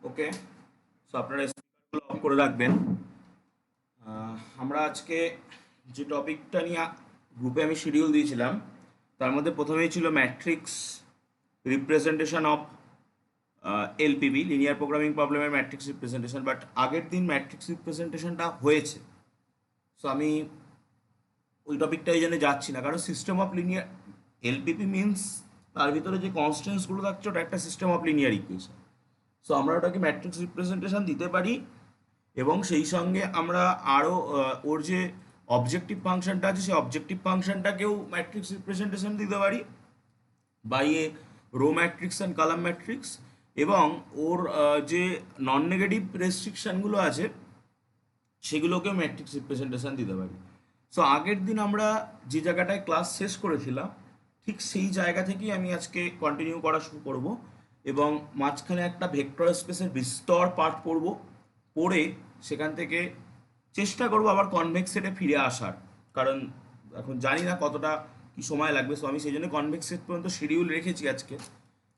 ওকে, so আপনারা স্পিকারগুলো of করে রাখবেন। আমরা আজকে যে টপিকটা নিয়ে গ্রুপে আমি শিডিউল দিয়েছিলাম তার মধ্যে প্রথমেই ছিল matrix representation of LPP, linear programming প্রবলেমের ম্যাট্রিক্স রিপ্রেজেন্টেশন। বাট আগের দিন ম্যাট্রিক্স রিপ্রেজেন্টেশনটা হয়েছে, সো আমি ওই টপিকটা এই জন্য যাচ্ছি না, কারণ system of linear LPP means তার ভিতরে যে কনস্ট্যান্টসগুলো থাকছে ওটা একটা system of linear equation. So আমরা ওটাকে ম্যাট্রিক্স রিপ্রেজেন্টেশন দিতে পারি, এবং সেই সঙ্গে আমরা আরও ওর যে অবজেক্টিভ ফাংশনটা আছে সেই অবজেক্টিভ ফাংশনটাকেও ম্যাট্রিক্স রিপ্রেজেন্টেশন দিতে পারি by a row matrix and column matrix. এবং ওর যে নন নেগেটিভ রেস্ট্রিকশানগুলো আছে সেগুলোকেও ম্যাট্রিক্স রিপ্রেজেন্টেশন দিতে পারি। সো আগের দিন আমরা যে জায়গাটায় ক্লাস শেষ করেছিলাম ঠিক সেই জায়গা থেকেই আমি আজকে কন্টিনিউ করা শুরু করব, এবং মাঝখানে একটা ভেক্টর স্পেসের বিস্তর পার্ট পড়ব, পড়ে সেখান থেকে চেষ্টা করব আবার কনভেক্স সেটে ফিরে আসার। কারণ এখন জানি না কতটা কি সময় লাগবে, সো আমি সেই জন্য কনভেক্স সেট পর্যন্ত শিডিউল রেখেছি আজকে।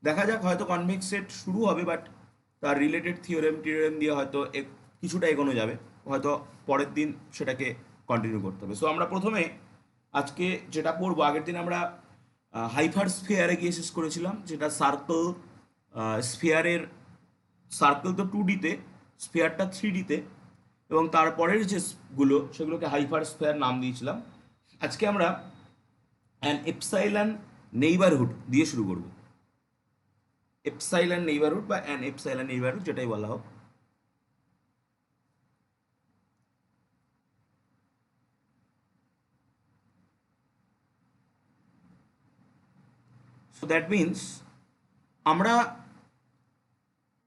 দেখা যাক, হয়তো কনভেক্স সেট শুরু হবে, বাট তার রিলেটেড থিওরেম দিয়ে হয়তো কিছুটা এগোনো যাবে, হয়তো পরের দিন সেটাকে কন্টিনিউ করতে হবে। সো আমরা প্রথমে আজকে যেটা পড়বো, আগের দিন আমরা হাইপার স্ফিয়ারে গিয়ে শেষ করেছিলাম, যেটা সার্কেল স্ফিয়ারের, সার্কেল তো 2D-তে, স্ফিয়ারটা 3D-তে, এবং তারপরের যেগুলো সেগুলোকে হাইপার স্ফিয়ার নাম দিয়েছিলাম। আজকে আমরা অ্যান এপসাইলন নেইবারহুড দিয়ে শুরু করব। এপসাইলন নেইবারহুড বা অ্যান এপসাইলন নেইবারহুড, যেটাই বলা হোক। সো দ্যাট মিনস আমরা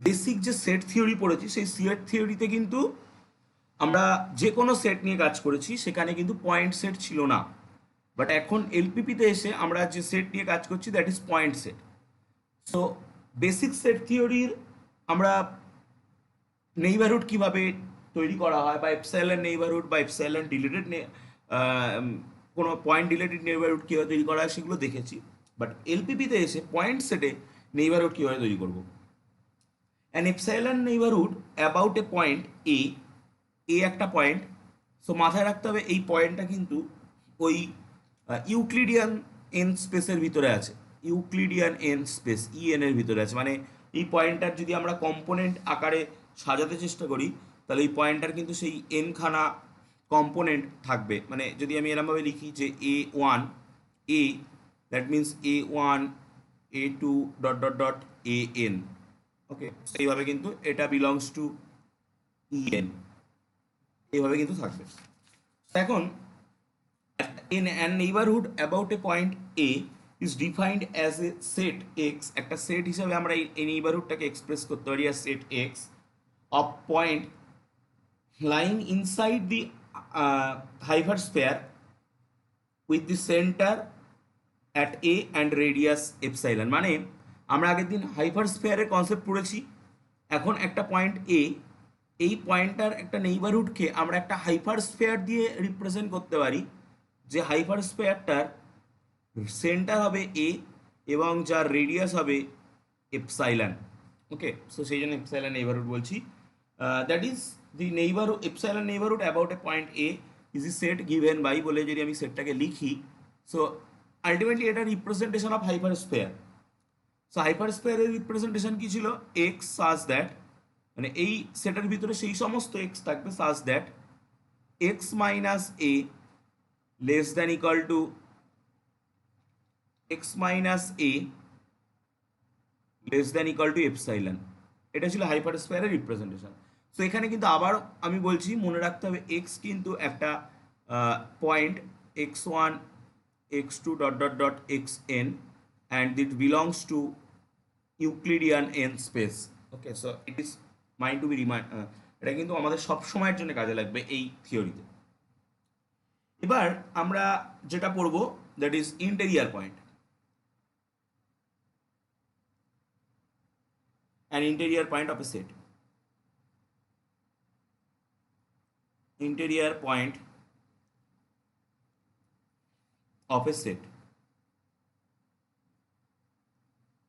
বেসিক যে সেট থিওরি পড়েছি সেই সেট থিওরিতে কিন্তু আমরা যে কোনো সেট নিয়ে কাজ করেছি, সেখানে কিন্তু পয়েন্ট সেট ছিল না। বাট এখন এলপিপিতে এসে আমরা যে সেট নিয়ে কাজ করছি that is point set. So basic set থিওরির আমরা নেইবারহুড কিভাবে তৈরি করা হয়, বা এপসাইলন নেইবারহুড বা এপসাইলন ডিলেটেড কোনো পয়েন্ট ডিলেটেড নেইবারহুড কীভাবে তৈরি করা হয় সেগুলো দেখেছি। বাট এলপিপিতে এসে পয়েন্ট সেটে নেইবারহুড কীভাবে তৈরি করবো। An epsilon neighbourhood about a point A একটা পয়েন্ট। সো মাথায় রাখতে হবে এই পয়েন্টটা কিন্তু ওই ইউক্লিডিয়ান এন স্পেসের ভিতরে আছে। ইউক্লিডিয়ান এন স্পেস ইএন এর ভিতরে আছে, মানে এই পয়েন্টটার যদি আমরা কম্পোনেন্ট আকারে সাজাতে চেষ্টা করি তাহলে এই পয়েন্টটার কিন্তু সেই এন খানা কম্পোনেন্ট থাকবে। মানে যদি আমি এরমভাবে লিখি যে A, that means A1 A2 dot dot dot AN। Okay, এইভাবে কিন্তু এটা বিলংস টু ইএন, এইভাবে কিন্তু থাকবে। এখন in an neighborhood about a point A is defined as a set X, একটা সেট হিসাবে আমরা এই নেইবারহুডটাকে এক্সপ্রেস করতে পারি as set X of point lying inside the hypersphere with the center at A and radius epsilon। মানে আমরা আগের দিন হাইপার স্ফেয়ারের কনসেপ্ট পড়েছি, এখন একটা পয়েন্ট এ, এই পয়েন্টটার একটা নেইবারহুডকে আমরা একটা হাইপার স্ফেয়ার দিয়ে রিপ্রেজেন্ট করতে পারি, যে হাইপার স্ফেয়ারটার সেন্টার হবে এ এবং যার রেডিয়াস হবে এপসাইলন। ওকে, সো সেই জন্য এপসাইলন নেইবারহুড বলছি। That is the neighbourhood, epsilon neighbourhood about a point A is E set given by, বলে যদি আমি সেটটাকে লিখি, সো আলটিমেটলি এটা representation of hyper sphere. So hyper স্পেয়ারের রিপ্রেজেন্টেশন কি ছিল, এক্স সাজ দ্যাট, মানে এই সেটের ভিতরে সেই সমস্ত এক্স থাকবে such that x minus a less than equal to x minus a less than equal to epsilon. এটা ছিল হাইপার স্পেয়ারের রিপ্রেজেন্টেশন। সো এখানে কিন্তু আবার আমি বলছি, মনে রাখতে হবে এক্স কিন্তু একটা point x1 x2 dot dot dot xn and it belongs to Euclidean n space. Okay, so it is mind to be remind, এটা কিন্তু আমাদের সব সময়ের জন্য কাজে লাগবে এই থিওরিতে। এবার আমরা যেটা পড়বো that is interior point. An interior point of a set, interior point of a set.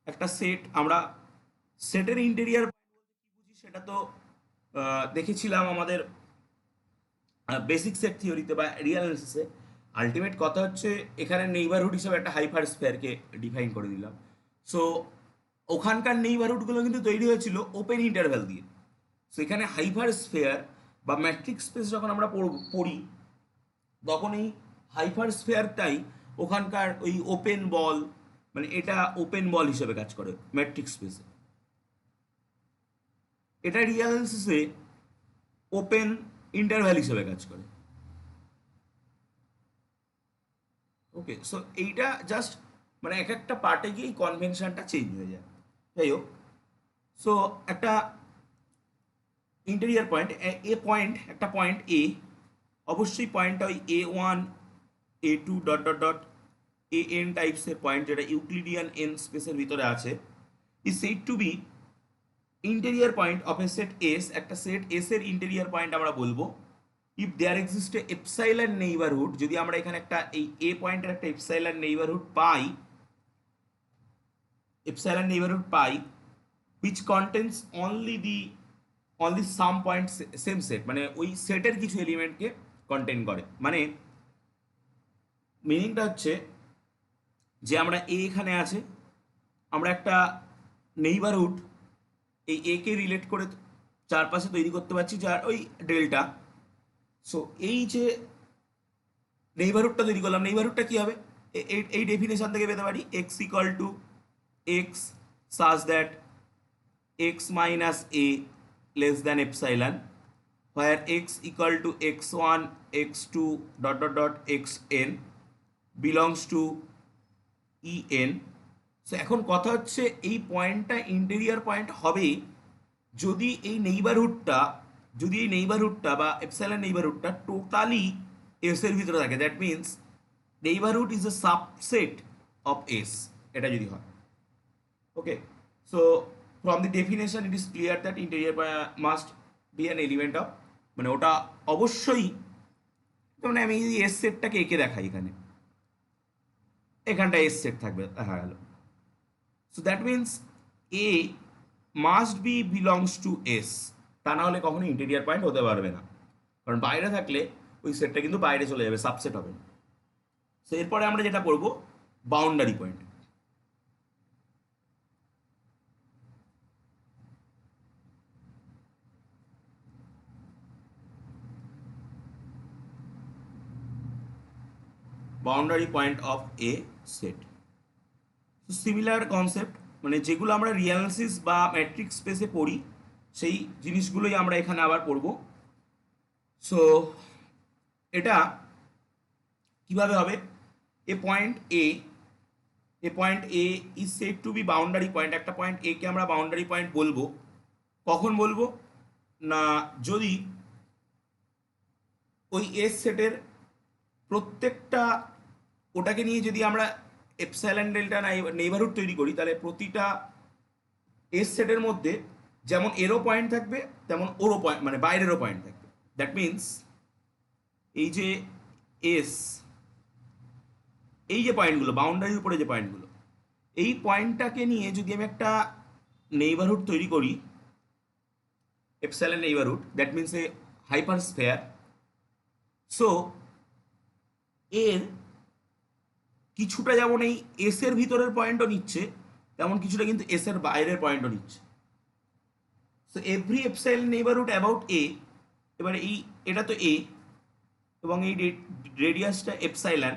একটা সেট, আমরা সেটের ইন্টেরিয়ার সেটা তো দেখেছিলাম আমাদের বেসিক সেট থিওরিতে বা রিয়েল অ্যানালিসিসে। আলটিমেট কথা হচ্ছে এখানে নেইবারহুড হিসেবে একটা হাইপার স্ফেয়ারকে ডিফাইন করে দিলাম। সো ওখানকার নেইবারহুডগুলো কিন্তু তৈরি হয়েছিল ওপেন ইন্টারভ্যাল দিয়ে। সো এখানে হাইপার স্ফেয়ার বা ম্যাট্রিক্স স্পেস যখন আমরা পড়ি তখন এই হাইপার স্ফেয়ারটাই ওখানকার ওই ওপেন বল, মানে এটা ওপেন বল হিসেবে কাজ করে ম্যাট্রিক্স স্পেসে। এটা রিয়েল অ্যানালিসিসে ওপেন ইন্টারভ্যাল হিসেবে কাজ করে। ওকে, সো এইটা জাস্ট মানে এক একটা পার্টে গিয়ে এই কনভেনশনটা চেঞ্জ হয়ে যায়। যাই হোক, সো একটা ইন্টেরিয়ার পয়েন্ট এ পয়েন্ট, একটা পয়েন্ট এ, অবশ্যই পয়েন্টটা ওই A1 A2 dot dot dot AN টাইপসের পয়েন্ট, যেটা ইউক্লিডিয়ান এন স্পেসের ভিতরে আছে, is said to be interior point of a set S. একটা সেট এস এর ইন্টেরিয়ার পয়েন্ট আমরা বলবো if there exist a epsilon neighbourhood. যদি আমরা এখানে একটা এই এ পয়েন্টের একটা এপসাইলন নেইবারহুড পাই, এপসাইলন নেইবারহুড পাই which contains only some point same set, মানে ওই সেটের কিছু এলিমেন্টকে কন্টেন করে। মানে মিনিংটা হচ্ছে যে আমরা এ এখানে আছে, আমরা একটা নেইবারহুড এই এ কে রিলেট করে চারপাশে তৈরি করতে পারছি, যার ওই ডেল্টা। সো এই যে নেইবারহুডটা তৈরি করলাম, নেইবারহুডটা কি হবে, এই ডেফিনেশন থেকে পেতে পারি x equal to x such that x minus a less than epsilon, where x equal to x1 x2 dot dot dot xn belongs to en. So এখন কথা হচ্ছে এই পয়েন্টটা ইন্টেরিয়ার পয়েন্ট হবে যদি এই নেইবারহুডটা বা এপসাইলন নেইবারহুডটা টোটালি এস এর ভিতরে থাকে। That means neighbourhood is a subset of S, এটা যদি হয়। ওকে, so from the definition it is clear that interior must be an element of, মানে ওটা অবশ্যই, মানে আমি যদি এস সেটটাকে এঁকে দেখাই, এখানটা এস সেট থাকবে, দেখা গেল। So that means a must be belongs two S, তা না হলে কখনো ইন্টেরিয়ার পয়েন্ট হতে পারবে না, কারণ বাইরে থাকলে ওই সেটটা কিন্তু বাইরে চলে যাবে, সাবসেট হবে না। সো এরপরে আমরা যেটা করবো boundary point. Boundary point of a set similar concept, মানে যেগুলো আমরা রিয়েল অ্যানালিসিস বা ম্যাট্রিক্স স্পেসে পড়ি সেই জিনিসগুলোই আমরা এখানে আবার পড়ব। সো এটা কিভাবে হবে, A point A is said to be boundary point. একটা পয়েন্ট এ কে আমরা বাউন্ডারি পয়েন্ট বলবো, কখন বলবো না, যদি ওই এস সেটের প্রত্যেকটা, ওটাকে নিয়ে যদি আমরা এপসাইলন ডেল্টা নেইবারহুড তৈরি করি, তাহলে প্রতিটা এস সেটের মধ্যে যেমন এরও পয়েন্ট থাকবে তেমন ওরও পয়েন্ট, মানে বাইরেরও পয়েন্ট থাকবে। দ্যাট মিনস এই যে এস, এই যে পয়েন্টগুলো বাউন্ডারির উপরে যে পয়েন্টগুলো, এই পয়েন্টটাকে নিয়ে যদি আমি একটা নেইবারহুড তৈরি করি, epsilon neighbourhood, that means a hyper sphere. So এর কিছুটা যেমন এই এস এর ভিতরের পয়েন্টও নিচ্ছে, তেমন কিছুটা কিন্তু এস এর বাইরের পয়েন্টও নিচ্ছে। So every epsilon neighbourhood about এ, এবারে এটা তো এ এবং এই রেডিয়াসটা এপসাইলন,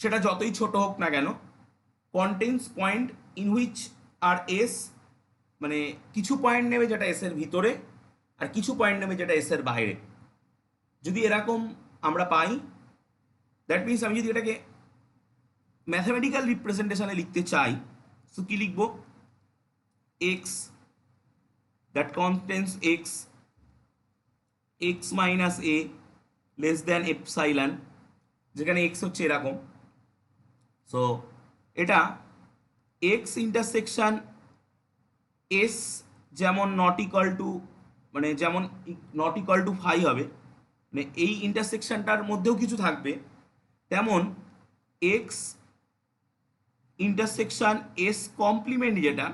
সেটা যতই ছোট হোক না কেন, contains point in which R S, মানে কিছু পয়েন্ট নেবে যেটা এস এর ভিতরে আর কিছু পয়েন্ট নেবে যেটা এস এর বাইরে। যদি এরকম আমরা পাই, দ্যাট মিনস আমি যদি এটাকে ম্যাথামেটিক্যাল রিপ্রেজেন্টেশনে লিখতে চাই, তো কি লিখবো, x that contains x minus a less than epsilon, যেখানে এক্স হচ্ছে এরকম। সো এটা এক্স ইন্টারসেকশন এস যেমন নট ইকাল টু, মানে যেমন নট ইকাল টু ফাই হবে, মানে এই ইন্টারসেকশনটার মধ্যেও কিছু থাকবে, তেমন এক্স ইন্টারসেকশন এস কমপ্লিমেন্ট যেটা,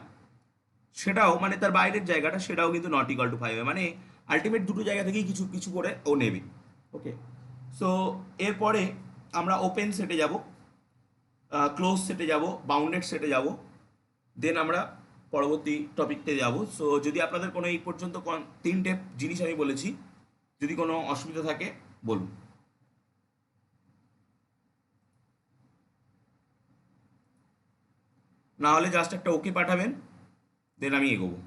সেটাও মানে তার বাইরের জায়গাটা সেটাও কিন্তু নট ইকাল টু 5 মানে আলটিমেট দুটো জায়গা থেকেই কিছু কিছু করে ও নেবে। ওকে, সো এরপরে আমরা ওপেন সেটে যাব, ক্লোজ সেটে যাব, বাউন্ডেড সেটে যাব, দেন আমরা পরবর্তী টপিকতে যাব। সো যদি আপনাদের কোনো এই পর্যন্ত তিনটে জিনিস আমি বলেছি, যদি কোনো অসুবিধা থাকে বলুন। না হলে জাস্ট একটা ওকে পাঠাবেন, দেন আমি এগোবো।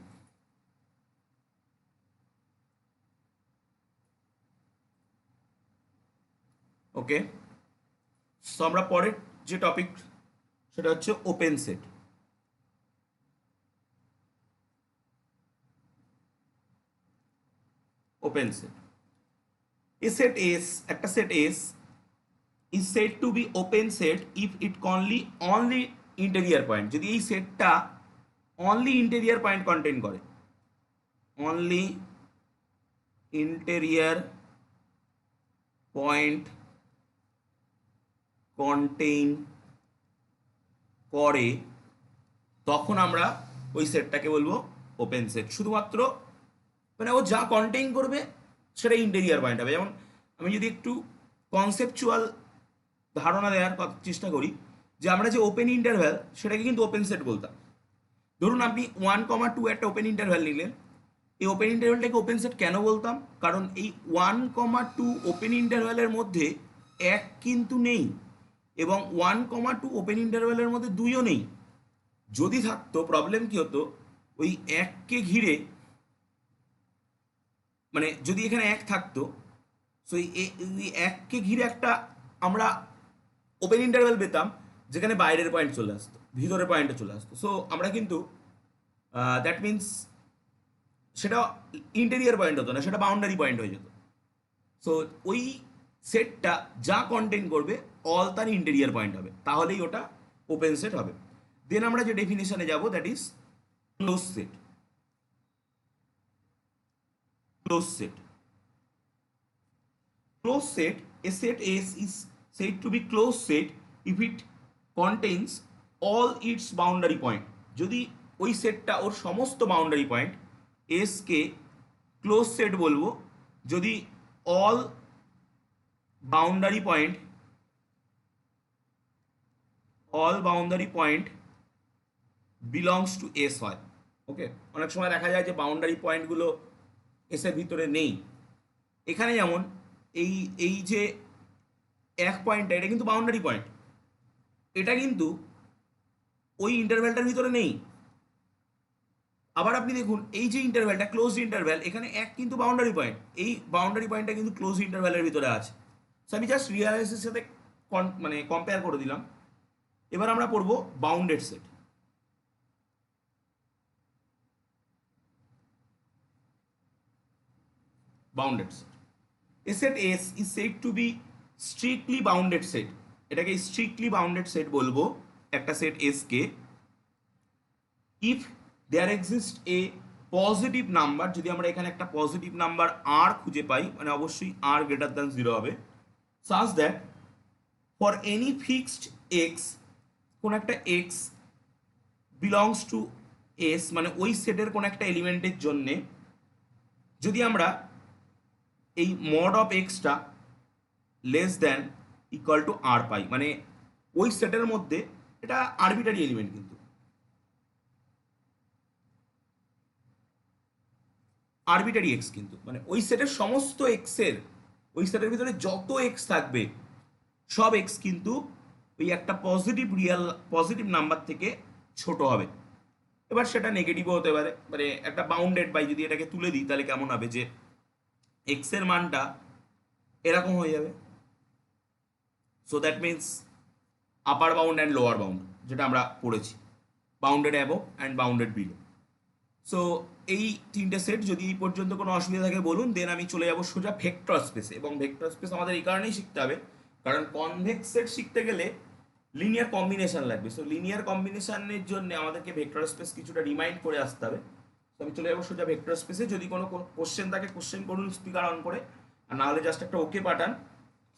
ওকে, সো আমরা পরের যে টপিক সেটা হচ্ছে ওপেন সেট। ওপেন সেট, এ সেট এস, একটা set S is said to be open set if it only interior point, যদি এই সেটটা only interior point contain করে, only interior point contain করে, তখন আমরা ওই সেটটাকে বলবো ওপেন সেট। শুধুমাত্র মানে ও যা কন্টেইন করবে সেটা ইন্টেরিয়ার পয়েন্ট হবে। যেমন আমি যদি একটু কনসেপচুয়াল ধারণা দেওয়ার চেষ্টা করি, যে আমরা যে ওপেন ইন্টারভ্যাল সেটাকে কিন্তু ওপেন সেট বলতাম। ধরুন আপনি 1,2 একটা ওপেন ইন্টারভ্যাল নিলেন, এই ওপেন ইন্টারভ্যালটাকে ওপেন সেট কেন বলতাম? কারণ এই 1,2 ওপেন ইন্টারভ্যালের মধ্যে এক কিন্তু নেই, এবং 1,2 ওপেন ইন্টারভ্যালের মধ্যে দুইও নেই। যদি থাকতো প্রবলেম কি হতো, ওই এককে ঘিরে মানে যদি এখানে এক থাকতো, সো এই এককে ঘিরে একটা আমরা ওপেন ইন্টারভ্যাল পেতাম, যেখানে বাইরের পয়েন্ট চলে আসতো, ভিতরের পয়েন্টে চলে আসতো। সো আমরা কিন্তু দ্যাট মিনস সেটা ইন্টেরিয়ার পয়েন্ট হতো না, সেটা বাউন্ডারি পয়েন্ট হয়ে যেত। সো ওই সেটটা যা কন্টেন্ট করবে অল তার ইন্টেরিয়ার পয়েন্ট হবে, তাহলেই ওটা ওপেন সেট হবে। দেন আমরা যে ডেফিনেশনে যাব, that is close set. Close set, closed set, a set S is said to be closed set if it contains all its boundary point, যদি ওই সেটটা ওর সমস্ত boundary point S K close set বলবো যদি all boundary point belongs to S হয়। ওকে, অনেক সময় দেখা যায় যে বাউন্ডারি পয়েন্টগুলো এসের ভিতরে নেই। এখানে যেমন এই এই যে এক পয়েন্টটা, এটা কিন্তু বাউন্ডারি পয়েন্ট, এটা কিন্তু ওই ইন্টারভ্যালটার ভিতরে নেই। আবার আপনি দেখুন এই যে ইন্টারভ্যালটা ক্লোজ ইন্টারভ্যাল, এখানে এক কিন্তু বাউন্ডারি পয়েন্ট, এই বাউন্ডারি পয়েন্টটা কিন্তু ক্লোজ ইন্টারভ্যালের ভিতরে আছে। সো আমি জাস্ট রিয়ালাইসের সাথে মানে কম্পেয়ার করে দিলাম। এবার আমরা পড়বো bounded set. Bounded set, a set S is said to be strictly bounded set, এটাকে স্ট্রিক্টলি বাউন্ডেড সেট বলবো একটা সেট S কে, if there exist a positive number, যদি আমরা এখানে একটা পজিটিভ নাম্বার আর খুঁজে পাই, মানে অবশ্যই আর গ্রেটার দ্যান 0 হবে, such that for any fixed x, কোন একটা এক্স বিলংস টু এস, মানে ওই সেটের কোন একটা এলিমেন্টের জন্যে যদি আমরা এই মড অফ এক্সটা less than equal to R পাই, মানে ওই সেটের মধ্যে এটা আরবিটারি এলিমেন্ট, কিন্তু আরবিটারি এক্স, কিন্তু মানে ওই সেটের সমস্ত এক্সের, ওই সেটের ভিতরে যত এক্স থাকবে সব এক্স কিন্তু ওই একটা পজিটিভ নাম্বার থেকে ছোট হবে। এবার সেটা নেগেটিভও হতে পারে, মানে একটা বাউন্ডেড বাই যদি এটাকে তুলে দিই তাহলে কেমন হবে, যে এক্স এর মানটা এরকম হয়ে যাবে। So that means upper bound and lower bound, যেটা আমরা পড়েছি, bounded above and bounded below. So এই তিনটে সেট, যদি এই পর্যন্ত কোনো অসুবিধা থাকে বলুন, দেন আমি চলে যাবো সোজা ভেক্টর স্পেসে। এবং ভেক্টর স্পেস আমাদের এই কারণেই শিখতে হবে, কারণ কনভেক্স সেট শিখতে গেলে লিনিয়ার কম্বিনেশন লাগবে। সো লিনিয়ার কম্বিনেশনের জন্য আমাদেরকে ভেক্টর স্পেস কিছুটা রিমাইন্ড করে আসতে হবে। তো আমি চলে যাবো সোজা ভেক্টর স্পেসে। যদি কোনো কোশ্চেন থাকে কোশ্চেন করুন স্পিকার অন করে, আর না হলে জাস্ট একটা ওকে পাঠান।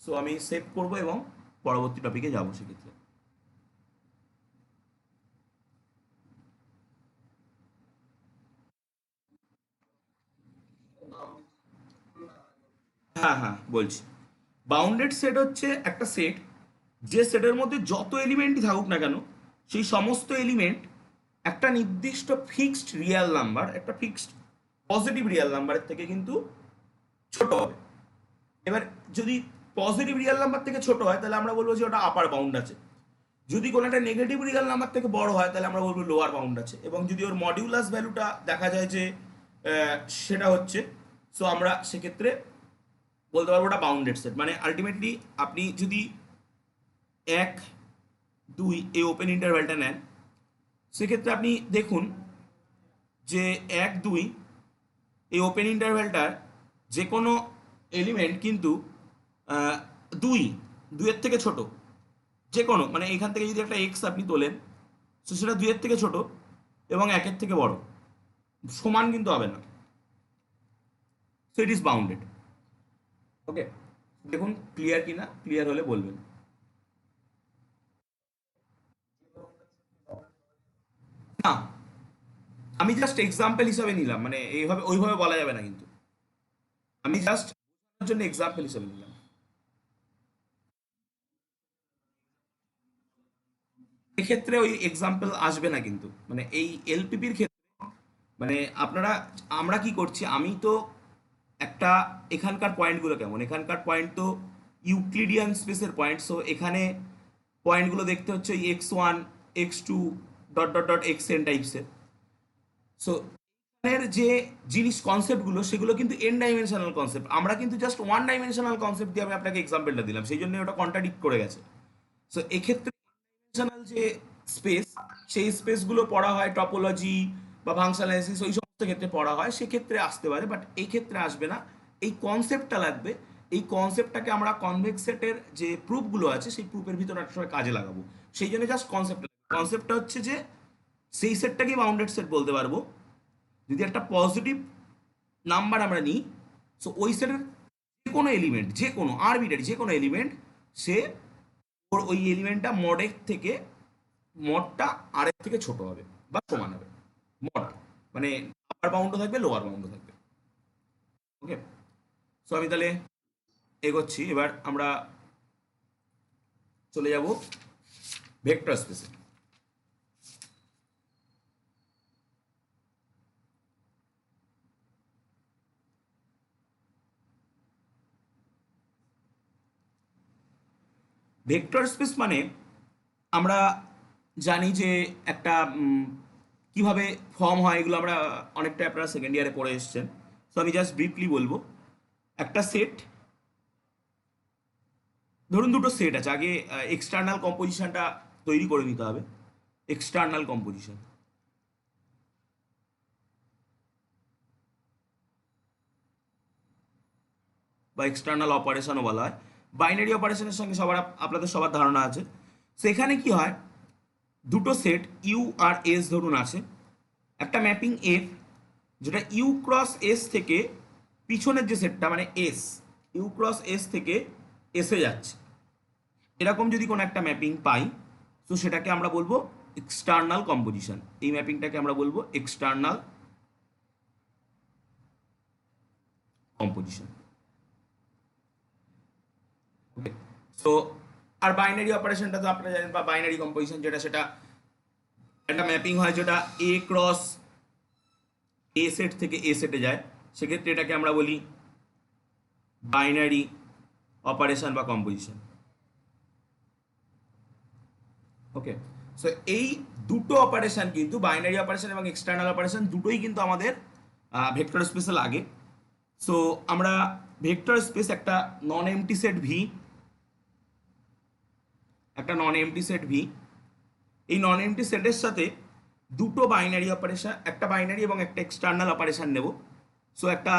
সো আমি সেভ করবো এবং পরবর্তী টপিকে যাবো সেক্ষেত্রে। হ্যাঁ হ্যাঁ বলছি। বাউন্ডেড সেট হচ্ছে একটা সেট, যে সেটের মধ্যে যত এলিমেন্টই থাকুক না কেন, সেই সমস্ত এলিমেন্ট একটা নির্দিষ্ট ফিক্সড রিয়েল নাম্বার, একটা ফিক্সড পজিটিভ রিয়েল নাম্বারের থেকে কিন্তু ছোট হবে। এবার যদি পজিটিভ রিয়েল নাম্বার থেকে ছোট হয় তাহলে আমরা বলবো যে ওটা আপার বাউন্ড আছে। যদি কোনো একটা নেগেটিভ রিয়েল নাম্বার থেকে বড় হয় তাহলে আমরা বলবো লোয়ার বাউন্ড আছে। এবং যদি ওর মডিউলাস ভ্যালুটা দেখা যায় যে সেটা হচ্ছে, সো আমরা সেক্ষেত্রে বলতে পারবো ওটা বাউন্ডেড সেট। মানে আলটিমেটলি আপনি যদি 1 2 এই ওপেন ইন্টারভ্যালটা নেন, সেক্ষেত্রে আপনি দেখুন যে 1 2 এই ওপেন ইন্টারভ্যালটার যে কোনো এলিমেন্ট কিন্তু আহ, দুই দুইয়ের থেকে ছোট, যে কোনো, মানে এখান থেকে যদি একটা এক্স আপনি তোলেন, তো সেটা দুইয়ের থেকে ছোট এবং একের থেকে বড়, সমান কিন্তু হবে না। So it is bounded. Okay, দেখুন ক্লিয়ার কিনা, ক্লিয়ার হলে বলবেন। না, আমি জাস্ট এক্সাম্পল হিসাবে নিলাম, মানে এইভাবে ওইভাবে বলা যাবে না কিন্তু, আমি জাস্ট বোঝানোর জন্য এক্সাম্পল হিসাবে নিলাম। এক্ষেত্রে ওই এক্সাম্পল আসবে না কিন্তু, মানে এই এলপিপির ক্ষেত্রে, মানে আপনারা, আমরা কি করছি, আমি তো একটা, এখানকার পয়েন্টগুলো কেমন, এখানকার পয়েন্ট তো ইউক্লিডিয়ান স্পেসের পয়েন্ট। সো এখানে পয়েন্টগুলো দেখতে হচ্ছে x1 x2 dot dot dot xn টাইপসের। সো এর যে জিনিস কনসেপ্টগুলো সেগুলো কিন্তু এন ডাইমেনশনাল কনসেপ্ট, আমরা কিন্তু জাস্ট ওয়ান ডাইমেনশনাল কনসেপ্ট দিয়ে আমি আপনাকে এক্সাম্পলটা দিলাম, সেই জন্য ওটা কন্ট্রাডিক্ট করে গেছে। সো এক্ষেত্রে ডাইমেনশনাল যে স্পেস, সেই স্পেসগুলো পড়া হয় টপোলজি বা ফাংশনালাইসিস, ওই সমস্ত ক্ষেত্রে পড়া হয়, সেক্ষেত্রে আসতে পারে, বাট এই ক্ষেত্রে আসবে না। এই কনসেপ্টটা লাগবে, এই কনসেপ্টটাকে আমরা কনভেক্স সেটের যে প্রুফগুলো আছে সেই প্রুফের ভিতরে একটা সময় কাজে লাগাবো। সেই জন্য জাস্ট কনসেপ্ট, কনসেপ্টটা হচ্ছে যে সেই সেটটাকেই বাউন্ডেড সেট বলতে পারবো যদি একটা পজিটিভ নাম্বার আমরা নিই। সো ওই সেটের যে কোনো এলিমেন্ট, যে কোনো আরবিটারি যে কোনো এলিমেন্ট, সে ওর ওই এলিমেন্টটা মডের থেকে, মডটা আরের থেকে ছোট হবে বা সমান হবে। মড মানে আপার বাউন্ডও থাকবে, লোয়ার বাউন্ডও থাকবে। ওকে, সো আমি তাহলে এগোচ্ছি, এবার আমরা চলে যাব ভেক্টর স্পেসে। ভেক্টর স্পেস মানে আমরা জানি যে একটা কিভাবে ফর্ম হয়, এগুলো আমরা অনেকটা আপনারা সেকেন্ড ইয়ারে পড়ে এসেছেন। সো আমি জাস্ট ব্রিফলি বলবো। একটা সেট, ধরুন দুটো সেট আছে, আগে এক্সটার্নাল কম্পোজিশনটা তৈরি করে নিতে হবে। এক্সটার্নাল কম্পোজিশন বা এক্সটার্নাল অপারেশনও বলা হয়। বাইনারি অপারেশনের সঙ্গে সবার আপনাদের সবার ধারণা আছে। সেখানে কি হয়, দুটো সেট ইউ আর এস ধরুন আছে, একটা ম্যাপিং এফ, যেটা ইউ ক্রস এস থেকে পিছনের যে সেটটা মানে এস, ইউ ক্রস এস থেকে এসে যাচ্ছে, এরকম যদি কোনো একটা ম্যাপিং পাই, তো সেটাকে আমরা বলবো এক্সটার্নাল কম্পোজিশন। এই ম্যাপিংটাকে আমরা বলবো এক্সটার্নাল কম্পোজিশন। ওকে, সো আর বাইনারি অপারেশনটা তো আপনারা জানেন, বা বাইনারি কম্পোজিশন যেটা, সেটা একটা ম্যাপিং হয় যেটা এ ক্রস এ সেট থেকে এ সেটে যায়, সেক্ষেত্রে এটাকে আমরা বলি বাইনারি অপারেশন বা কম্পোজিশন। ওকে, সো এই দুটো অপারেশন কিন্তু, বাইনারি অপারেশন এবং এক্সটার্নাল অপারেশন দুটোই কিন্তু আমাদের ভেক্টর স্পেসে লাগে। সো আমরা ভেক্টর স্পেস একটা নন এমটি সেট ভি, একটা নন এমটি সেট ভি, এই নন এমটি সেটের সাথে দুটো বাইনারি অপারেশন, একটা বাইনারি এবং একটা এক্সটার্নাল অপারেশন নেব। সো একটা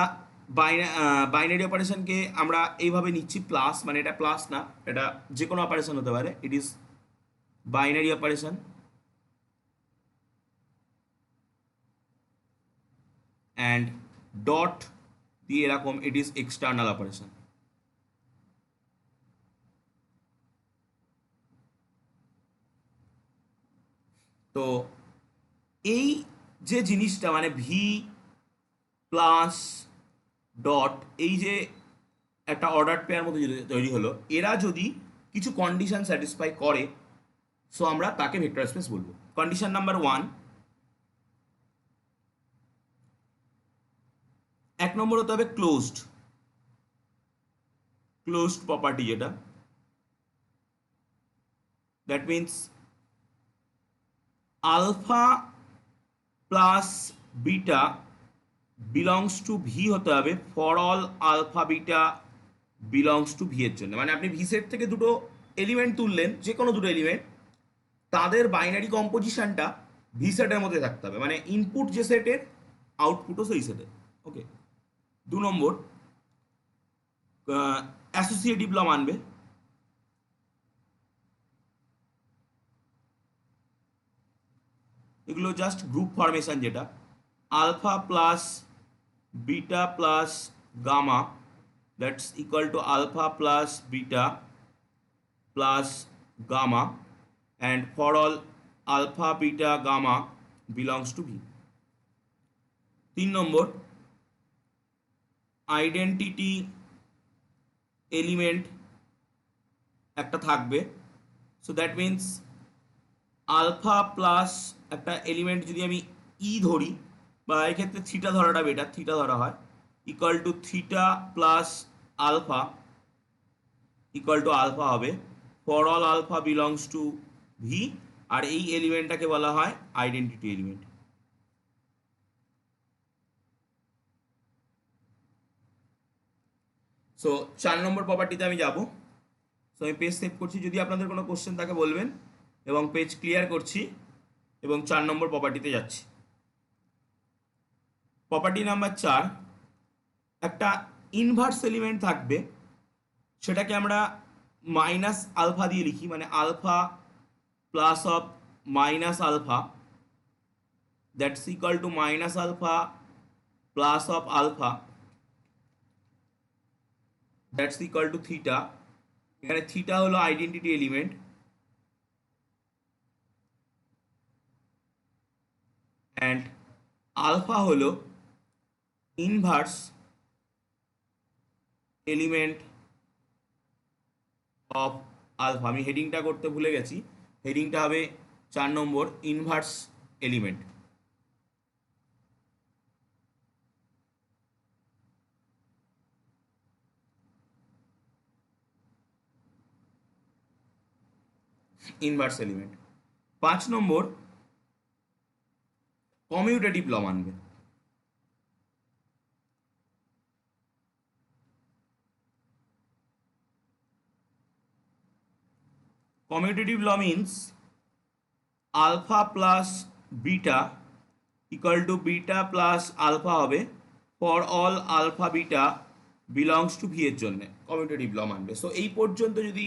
বাইনারি অপারেশনকে আমরা এইভাবে নিচ্ছি প্লাস, মানে এটা প্লাস না, এটা যে কোনো অপারেশন হতে পারে, it is binary operation. And dot দিয়ে এরকম, ইট ইজ এক্সটার্নাল অপারেশন। তো এই যে জিনিসটা, মানে ভি প্লাস ডট, এই যে একটা অর্ডার পেয়ার মতো তৈরি হলো, এরা যদি কিছু কন্ডিশন স্যাটিসফাই করে, সো আমরা তাকে ভেক্টর স্পেস বলবো। কন্ডিশন নাম্বার 1, এক নম্বর হতে হবে ক্লোজড। ক্লোজড প্রপার্টি যেটা, that means alpha plus beta belongs to V হতে হবে for all alpha beta belongs to V এর জন্য। মানে আপনি ভি সেট থেকে দুটো এলিমেন্ট তুললেন, যে কোনো দুটো এলিমেন্ট, তাদের বাইনারি কম্পোজিশনটা ভি সেটের মধ্যে থাকতে হবে, মানে ইনপুট যে সেটের আউটপুটও সেই সেটের। ওকে। 2 নম্বর, অ্যাসোসিয়েটিভ ল মানবে। এগুলো জাস্ট গ্রুপ ফরমেশন, যেটা alpha plus beta plus gamma that's equal to alpha plus beta plus gamma and for all alpha beta gamma belongs to V. 3 number, identity element একটা থাকবে। So that means alpha plus একটা element যদি আমি ই ধরি, বা এক্ষেত্রে theta ধরাটা better, theta ধরা হয়, equal to theta plus alpha equal to alpha হবে for all alpha belongs to V, আর এই এলিমেন্টটাকে বলা হয় আইডেন্টিটি এলিমেন্ট। সো 4 নম্বর প্রপার্টিতে আমি যাব। সো আমি পেজ সেভ করছি, যদি আপনাদের কোনো কোশ্চেন থাকে বলবেন, এবং পেজ ক্লিয়ার করছি এবং 4 নম্বর প্রপার্টিতে যাচ্ছি। প্রপার্টি নাম্বার 4, একটা ইনভার্স এলিমেন্ট থাকবে, সেটাকে আমরা মাইনাস আলফা দিয়ে লিখি, মানে alpha plus of minus alpha that's equal to minus alpha plus of alpha that's equal to theta. এখানে থিটা হলো আইডেন্টিটি এলিমেন্ট অ্যান্ড আলফা হলো ইনভার্স এলিমেন্ট অফ আলফা। আমি হেডিংটা করতে ভুলে গেছি, হেডিংটা হবে 4 নম্বর, ইনভার্স এলিমেন্ট। Inverse element. 5 নম্বর, কমিউটেটিভ ল মানবে। Commutative law means alpha plus beta equal to beta plus alpha হবে for all alpha beta belongs to V এর জন্য কমিউটেটিভ ল মানবে। সো এই পর্যন্ত যদি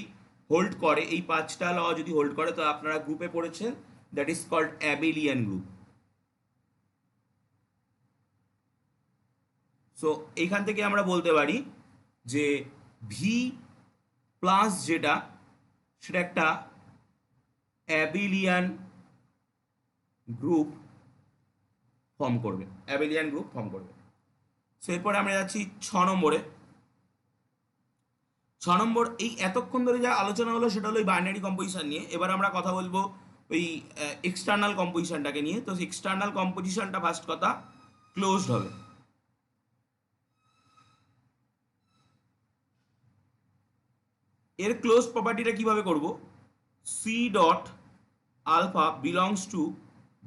হোল্ড করে, এই 5টা ল যদি হোল্ড করে, তো আপনারা গ্রুপে পড়েছেন, that is called abelian group. So এইখান থেকে আমরা বলতে পারি যে ভি প্লাস যেটা, সেটা একটা অ্যাবেলিয়ান গ্রুপ ফর্ম করবে, অ্যাবেলিয়ান গ্রুপ ফর্ম করবে। সো এরপরে আমরা যাচ্ছি 6 নম্বরে। 6 নম্বর, এই এতক্ষণ ধরে যা আলোচনা হলো সেটা হলো এই বাইনারি কম্পোজিশন নিয়ে। এবার আমরা কথা বলবো ওই এক্সটার্নাল কম্পোজিশনটাকে নিয়ে। তো এক্সটার্নাল কম্পোজিশনটা ফার্স্ট কথা ক্লোজড হবে। এর ক্লোজড প্রপার্টিটা কিভাবে করব, C dot alpha belongs to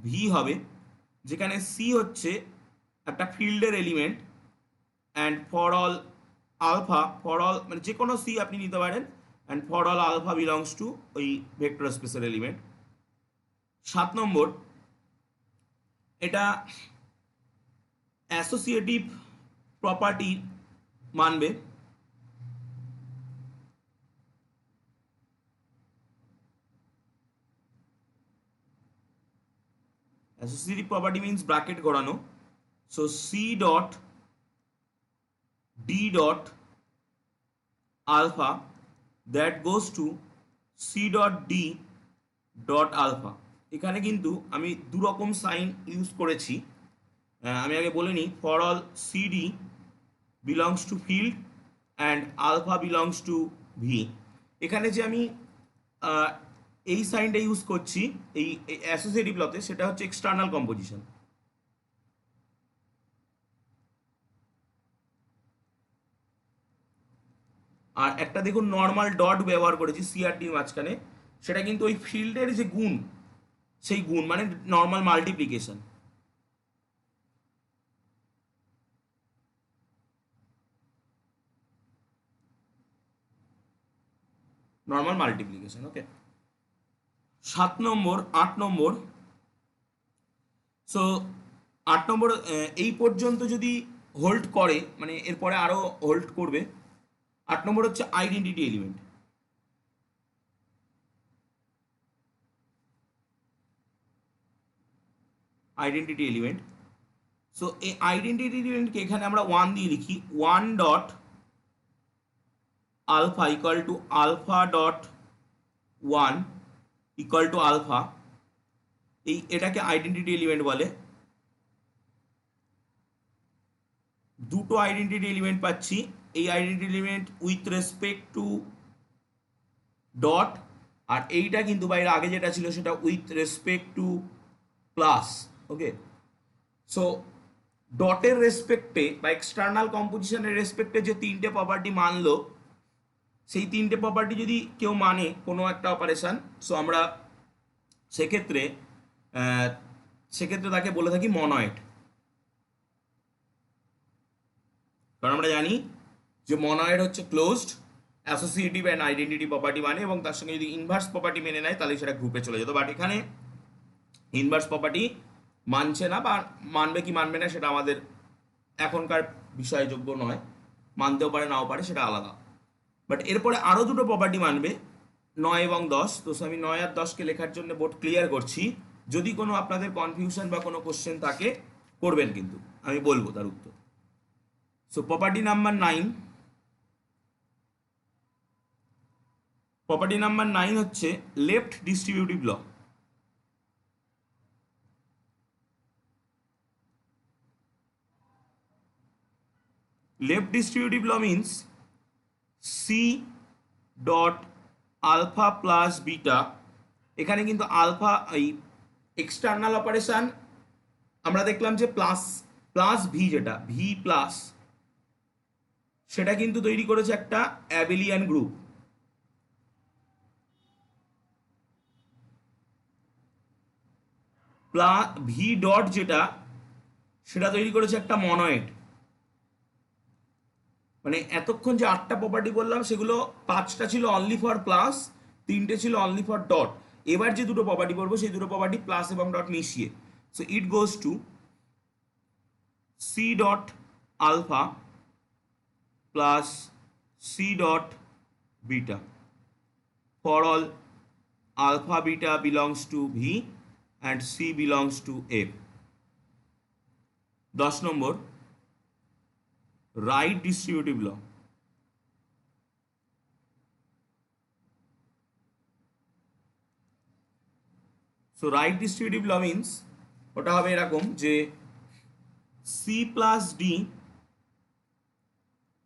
V হবে, যেখানে সি হচ্ছে একটা ফিল্ডের element and for all alpha, for all মানে যে কোনো সি আপনি নিতে পারেন, and for all alpha belongs to ওই ভেক্টর স্পেসের এলিমেন্ট। 7 নম্বর, এটা অ্যাসোসিয়েটিভ প্রপার্টি মানবে। অ্যাসোসিয়েটিভ প্রপার্টি মিনস ব্র্যাকেট ঘোরানো। So C dot D dot alpha that goes to C dot D dot alpha. এখানে কিন্তু আমি দুরকম সাইন ইউজ করেছি। আমি আগে বলে নিই, for all CD belongs to field and alpha belongs to V. এখানে যে আমি আহ, এই সাইনটা ইউজ করছি এই অ্যাসোসিয়েটিভ লতে, সেটা হচ্ছে এক্সটার্নাল কম্পোজিশন। আর একটা দেখুন নর্মাল ডট ব্যবহার করেছি সিআরটির মাঝখানে, সেটা কিন্তু ওই ফিল্ডের যে গুণ, সেই গুণ মানে normal multiplication. Normal multiplication. Okay, 7 নম্বর, 8 নম্বর। সো 8 নম্বর এই পর্যন্ত যদি হোল্ড করে, মানে এরপরে আরো হোল্ড করবে। 8 নম্বর হচ্ছে identity element. Identity element. So এই আইডেন্টিটি এলিমেন্টকে এখানে আমরা 1 দিয়ে লিখি, 1 dot alpha equal to alpha dot 1 equal to alpha. এটাকে আইডেন্টিটি এলিমেন্ট বলে। দুটো আইডেন্টিটি এলিমেন্ট পাচ্ছি। এই identity element with respect to dot, আর এইটা কিন্তু বাইরে আগে যেটা ছিল সেটা with respect to plus. Okay, so ডটের রেসপেক্টে বা এক্সটার্নাল কম্পোজিশনের রেসপেক্টে যে তিনটে প্রপার্টি মানলো, সেই তিনটে প্রপার্টি যদি কেউ মানে কোনো একটা অপারেশন, সো আমরা সেক্ষেত্রে আহ, সেক্ষেত্রে তাকে বলে থাকি মনয়েড। কারণ আমরা জানি যে মনয়েড হচ্ছে closed, associative and identity property মানে, এবং তার সঙ্গে যদি ইনভার্স প্রপার্টি মেনে নেয় তাহলে সেটা গ্রুপে চলে যেত। বাট এখানে ইনভার্স প্রপার্টি মানছে না, বা মানবে কি মানবে না সেটা আমাদের এখনকার বিষয়যোগ্য নয়, মানতেও পারে নাও পারে, সেটা আলাদা। বাট এরপরে আরও দুটো প্রপার্টি মানবে, 9 এবং 10। তো আমি 9 আর 10কে লেখার জন্য বোর্ড ক্লিয়ার করছি। যদি কোনো আপনাদের কনফিউশন বা কোনো কোশ্চেন থাকে করবেন, কিন্তু আমি বলবো তার উত্তর। সো প্রপার্টি নাম্বার 9 হচ্ছে left distributive law. Left distributive law means C dot alpha plus beta. এখানে কিন্তু আলফা এই এক্সটার্নাল অপারেশন আমরা দেখলাম যে প্লাস প্লাস ভি, যেটা ভি প্লাস, সেটা কিন্তু তৈরি করেছে একটা অ্যাবেলিয়ান গ্রুপ। ভি ডট যেটা, সেটা তৈরি করেছে একটা মনয়েড। মানে এতক্ষণ যে 8টা প্রপার্টি বললাম সেগুলো 5টা ছিল অনলি ফর প্লাস, 3টে ছিল অনলি ফর ডট। এবার যে দুটো প্রপার্টি বলবো সেই দুটো প্রপার্টি প্লাস এবং ডট মিশিয়ে। So it goes to C dot alpha plus C dot beta for all alpha beta belongs to V and C belongs to A. 10 number right distributive law. So right distributive law means ওটা হবে এরকম যে C plus D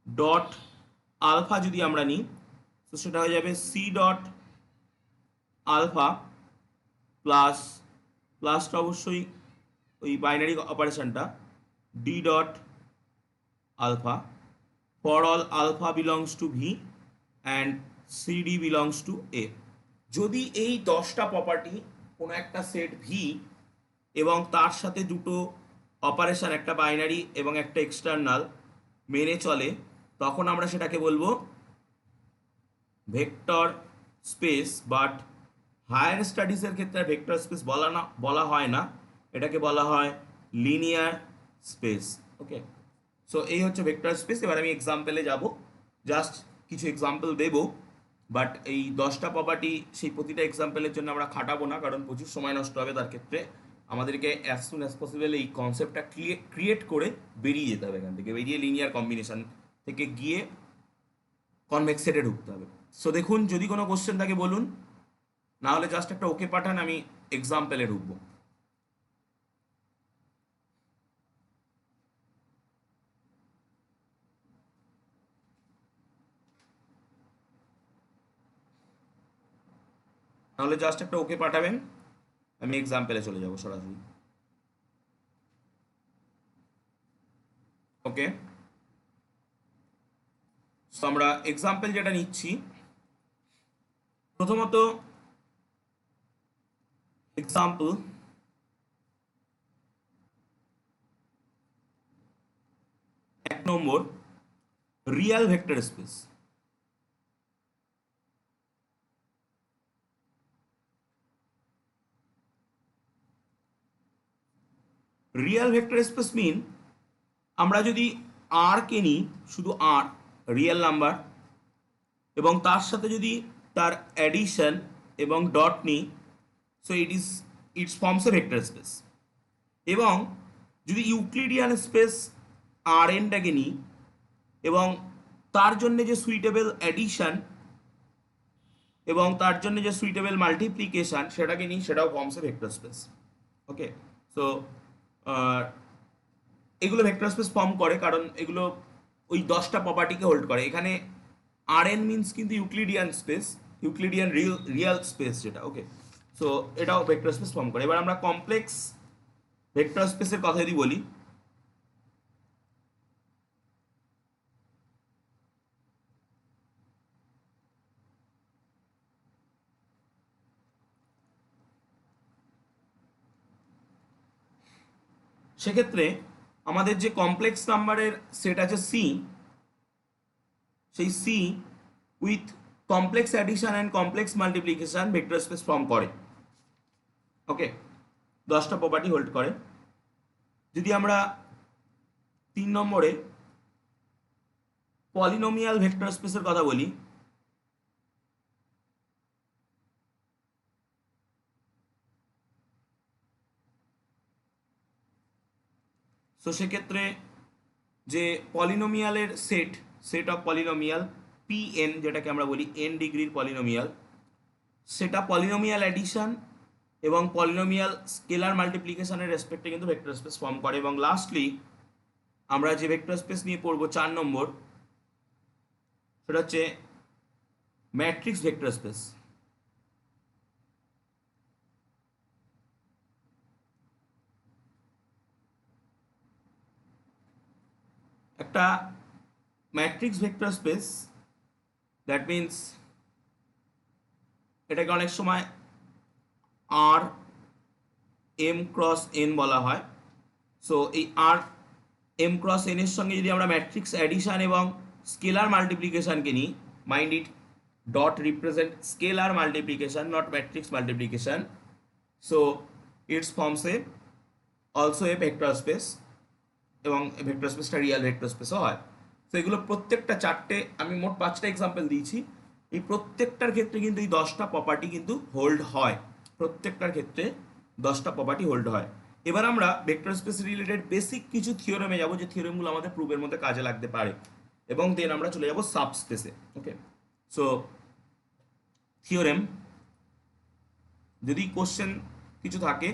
dot alpha যদি আমরা নিই, তো সেটা হয়ে যাবে C ডট আলফা প্লাস, প্লাসটা অবশ্যই ওই বাইনারি অপারেশনটা, D dot alpha for all alpha belongs to V and CD belongs to A. যদি এই 10টা প্রপার্টি কোনো একটা সেট ভি এবং তার সাথে দুটো অপারেশন, একটা বাইনারি এবং একটা এক্সটার্নাল মেনে চলে, তখন আমরা সেটাকে বলবো ভেক্টর স্পেস। বাট হায়ার স্টাডিজের ক্ষেত্রে ভেক্টর স্পেস বলা হয় না, এটাকে বলা হয় লিনিয়ার স্পেস। ওকে, সো এই হচ্ছে ভেক্টর স্পেস। এবার আমি এক্সাম্পলে যাব, জাস্ট কিছু এক্সাম্পল দেব। বাট এই 10টা প্রপার্টি সেই প্রতিটা এক্সাম্পলের জন্য আমরা খাটাবো না, কারণ প্রচুর সময় নষ্ট হবে। তার ক্ষেত্রে আমাদেরকে অ্যাজ সুন অ্যাজ পসিবল এই কনসেপ্টটা ক্রিয়েট করে বেরিয়ে যেতে হবে এখান থেকে, বেরিয়ে লিনিয়ার কম্বিনেশন থেকে গিয়ে কনভেক্স সেটে ঢুকতে হবে। সো দেখুন, যদি কোনো কোশ্চেন থাকে বলুন, না হলে জাস্ট একটা ওকে পাঠান, আমি এক্সাম্পলে ঢুকবো। তাহলে জাস্ট একটা ওকে পাঠাবেন, আমি এক্সাম্পলে চলে যাব সরাসরি। ওকে, তো আমরা এক্সাম্পল যেটা নিচ্ছি, প্রথমত এক্সাম্পল 1 নম্বর, real vector space. Real vector space mean আমরা যদি আর কে নিই, শুধু আর, রিয়েল নাম্বার, এবং তার সাথে যদি তার অ্যাডিশন এবং ডট নিই, so it's forms A vector space. এবং যদি ইউক্লিডিয়ান স্পেস আর এনটাকে নিই এবং তার জন্য যে সুইটেবল অ্যাডিশন এবং তার জন্য যে সুইটেবল মাল্টিপ্লিকেশন সেটাকে নিই, সেটাও ফর্মস এ ভেক্টর স্পেস। ওকে, সো এগুলো ভেক্টর স্পেস ফর্ম করে কারণ এগুলো ওই 10টা প্রপার্টিকে হোল্ড করে। এখানে আর এন মিনস কিন্তু Euclidean space, Euclidean Real space যেটা। ওকে, সো এটাও ভেক্টর স্পেস ফর্ম করে। এবার আমরা কমপ্লেক্স ভেক্টর স্পেসের কথা যদি বলি, সেক্ষেত্রে আমাদের যে কমপ্লেক্স নাম্বারের সেট আছে সি, সেই C with complex addition and complex multiplication vector space form করে। ওকে, 10টা প্রপার্টি হোল্ড করে। যদি আমরা 3 নম্বরে পলিনোমিয়াল ভেক্টর স্পেসের কথা বলি, সো সেক্ষেত্রে যে পলিনোমিয়ালের set of polynomial P N, যেটাকে আমরা বলি এন ডিগ্রির পলিনোমিয়াল, সেটা পলিনোমিয়াল অ্যাডিশন এবং পলিনোমিয়াল স্কেলার মাল্টিপ্লিকেশনের রেসপেক্টে কিন্তু ভেক্টর স্পেস ফর্ম করে। এবং লাস্টলি আমরা যে ভেক্টর স্পেস নিয়ে পড়বো 4 নম্বর, সেটা হচ্ছে ম্যাট্রিক্স ভেক্টর স্পেস। একটা matrix vector space, that means এটাকে অনেক সময় আর এম ক্রস এন বলা হয়। সো এই আর এম ক্রস এন এর সঙ্গে যদি আমরা ম্যাট্রিক্স অ্যাডিশন এবং স্কেলার মাল্টিপ্লিকেশনকে নিই, mind it, dot represent scalar multiplication, not matrix multiplication, so it's forms A also a vector space, এবং ভেক্টর স্পেসটা রিয়াল ভেক্টর স্পেসও হয়। তো এগুলো প্রত্যেকটা 4টে, আমি মোট 5টা এক্সাম্পল দিয়েছি, এই প্রত্যেকটার ক্ষেত্রে কিন্তু এই 10টা প্রপার্টি কিন্তু হোল্ড হয়, প্রত্যেকটার ক্ষেত্রে 10টা প্রপার্টি হোল্ড হয়। এবার আমরা ভেক্টর স্পেস রিলেটেড বেসিক কিছু থিওরেমে যাব, যে থিওরেমগুলো আমাদের প্রুফের মধ্যে কাজে লাগতে পারে, এবং দেন আমরা চলে যাব সাবস্পেসে। ওকে, সো থিওরেম, যদি কোশ্চেন কিছু থাকে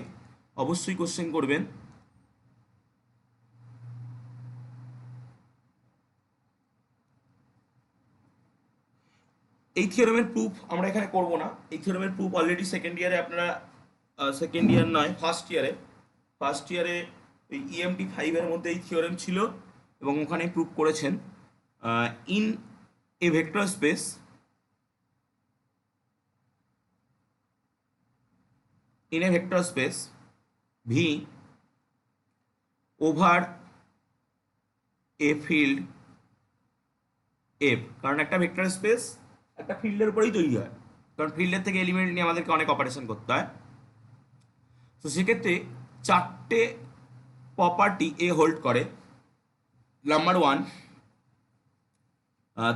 অবশ্যই কোশ্চেন করবেন। এই থিওরেমের প্রুফ আমরা এখানে করব না, এই থিওরেমের প্রুফ অলরেডি সেকেন্ড ইয়ারে আপনারা, সেকেন্ড ইয়ার নয়, ফার্স্ট ইয়ারে ওই ইএমটি 5-এর মধ্যে এই থিওরেম ছিল এবং ওখানে প্রুফ করেছেন। In a vector space, in a vector space V over a field F, কারণ একটা ভেক্টর স্পেস একটা ফিল্ডের উপরেই তৈরি হয়, কারণ ফিল্ডের থেকে এলিমেন্ট নিয়ে আমাদেরকে অনেক অপারেশন করতে হয়। তো সেক্ষেত্রে 4টে প্রপার্টি এ হোল্ড করে। Number 1,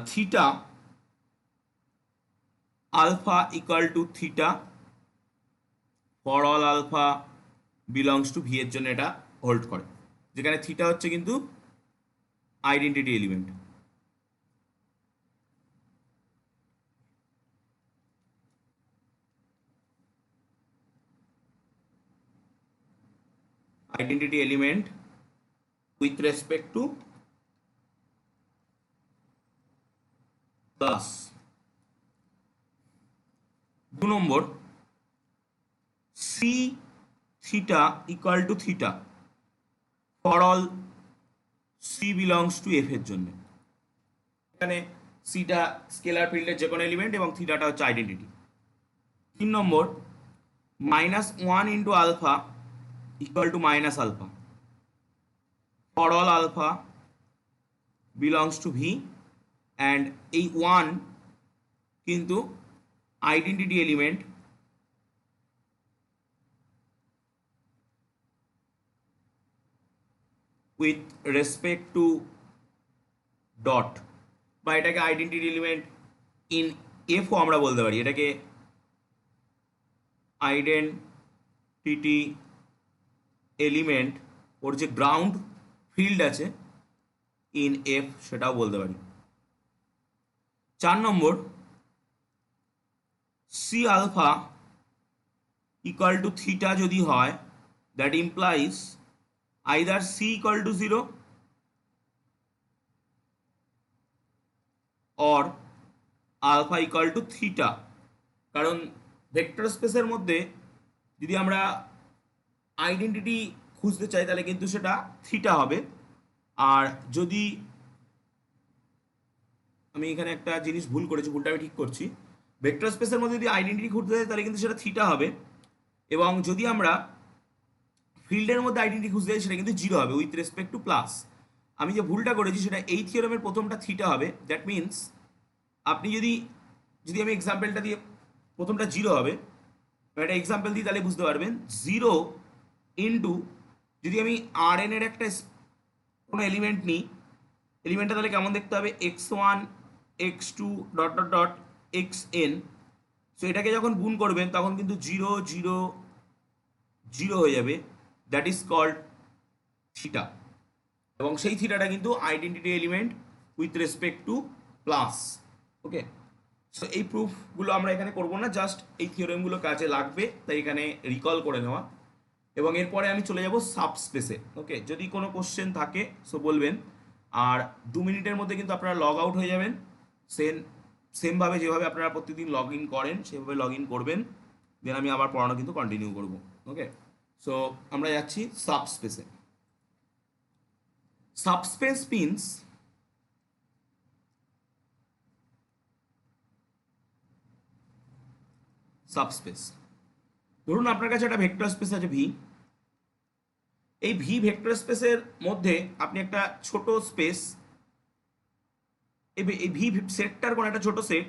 theta alpha equal to theta for all alpha belongs to V এর জন্য এটা হোল্ড করে, যেখানে থিটা হচ্ছে কিন্তু identity element. Identity element with respect to plus. 2 number, C theta equal to theta for all C belongs to F এর জন্য। এখানে সিটা স্কেলার ফিল্ডের যে কোনো এলিমেন্ট এবং থিটাটা হচ্ছে identity. 3 number, -1 into alpha equal to minus alpha for all alpha belongs to V, and এই 1 কিন্তু identity element with respect to dot, বা এটাকে আইডেন্টিটি এলিমেন্ট ইন এফও আমরা বলতে পারি। এটাকে আইডেন্টিটি এলিমেন্ট ওর যে গ্রাউন্ড ফিল্ড আছে ইন এফ সেটাও বলতে পারি। 4 নম্বর, C alpha equal to theta যদি হয়, that implies either C equal to 0 or alpha equal to theta. কারণ ভেক্টর স্পেসের মধ্যে যদি আমরা আইডেন্টিটি খুঁজতে চাই তাহলে কিন্তু সেটা থিটা হবে। আর যদি আমি এখানে একটা জিনিস ভুল করেছি, ভুলটা আমি ঠিক করছি, ভেক্টর স্পেসের মধ্যে যদি আইডেন্টিটি খুঁজতে চাই তাহলে কিন্তু সেটা থিটা হবে, এবং যদি আমরা ফিল্ডের মধ্যে আইডেন্টিটি খুঁজতে চাই সেটা কিন্তু 0 হবে উইথ রেসপেক্ট টু প্লাস। আমি যে ভুলটা করেছি সেটা এই থিওরেমের প্রথমটা থিটা হবে, দ্যাট মিনস আপনি যদি যদি আমি এক্সাম্পলটা দিয়ে প্রথমটা 0 হবে, একটা এক্সাম্পল দিই তাহলে বুঝতে পারবেন। 0 ইন্টু যদি আমি আর এন এর একটা কোনো এলিমেন্ট নিই, এলিমেন্টটা তাহলে কেমন দেখতে হবে, x1 x2 dot dot dot xn। So এটাকে যখন গুণ করবেন তখন কিন্তু 0 0 0 হয়ে যাবে, দ্যাট ইজ কল্ড থিটা, এবং সেই থিটাটা কিন্তু identity element with respect to plus. Okay, so এই প্রুফগুলো আমরা এখানে করবো না, জাস্ট এই থিওরেমগুলো কাজে লাগবে তাই এখানে রিকল করে নেওয়া। এবং এরপরে আমি চলে যাব সাবস্পেসে। ওকে, যদি কোনো কোশ্চেন থাকে সো বলবেন, আর 2 মিনিটের মধ্যে কিন্তু আপনারা লগ আউট হয়ে যাবেন। সেমভাবে যেভাবে আপনারা প্রতিদিন লগ ইন করেন সেভাবে লগ ইন করবেন, দেন আমি আবার পড়ানো কিন্তু কন্টিনিউ করব। ওকে, সো আমরা যাচ্ছি সাবস্পেসে। সাবস্পেস মিনস সাবস্পেস, ধরুন আপনার কাছে একটা ভেক্টর স্পেস আছে ভি। এই ভি ভেক্টর স্পেসের মধ্যে আপনি একটা ছোট স্পেস, এই ভি সেটটার কোনো একটা ছোট সেট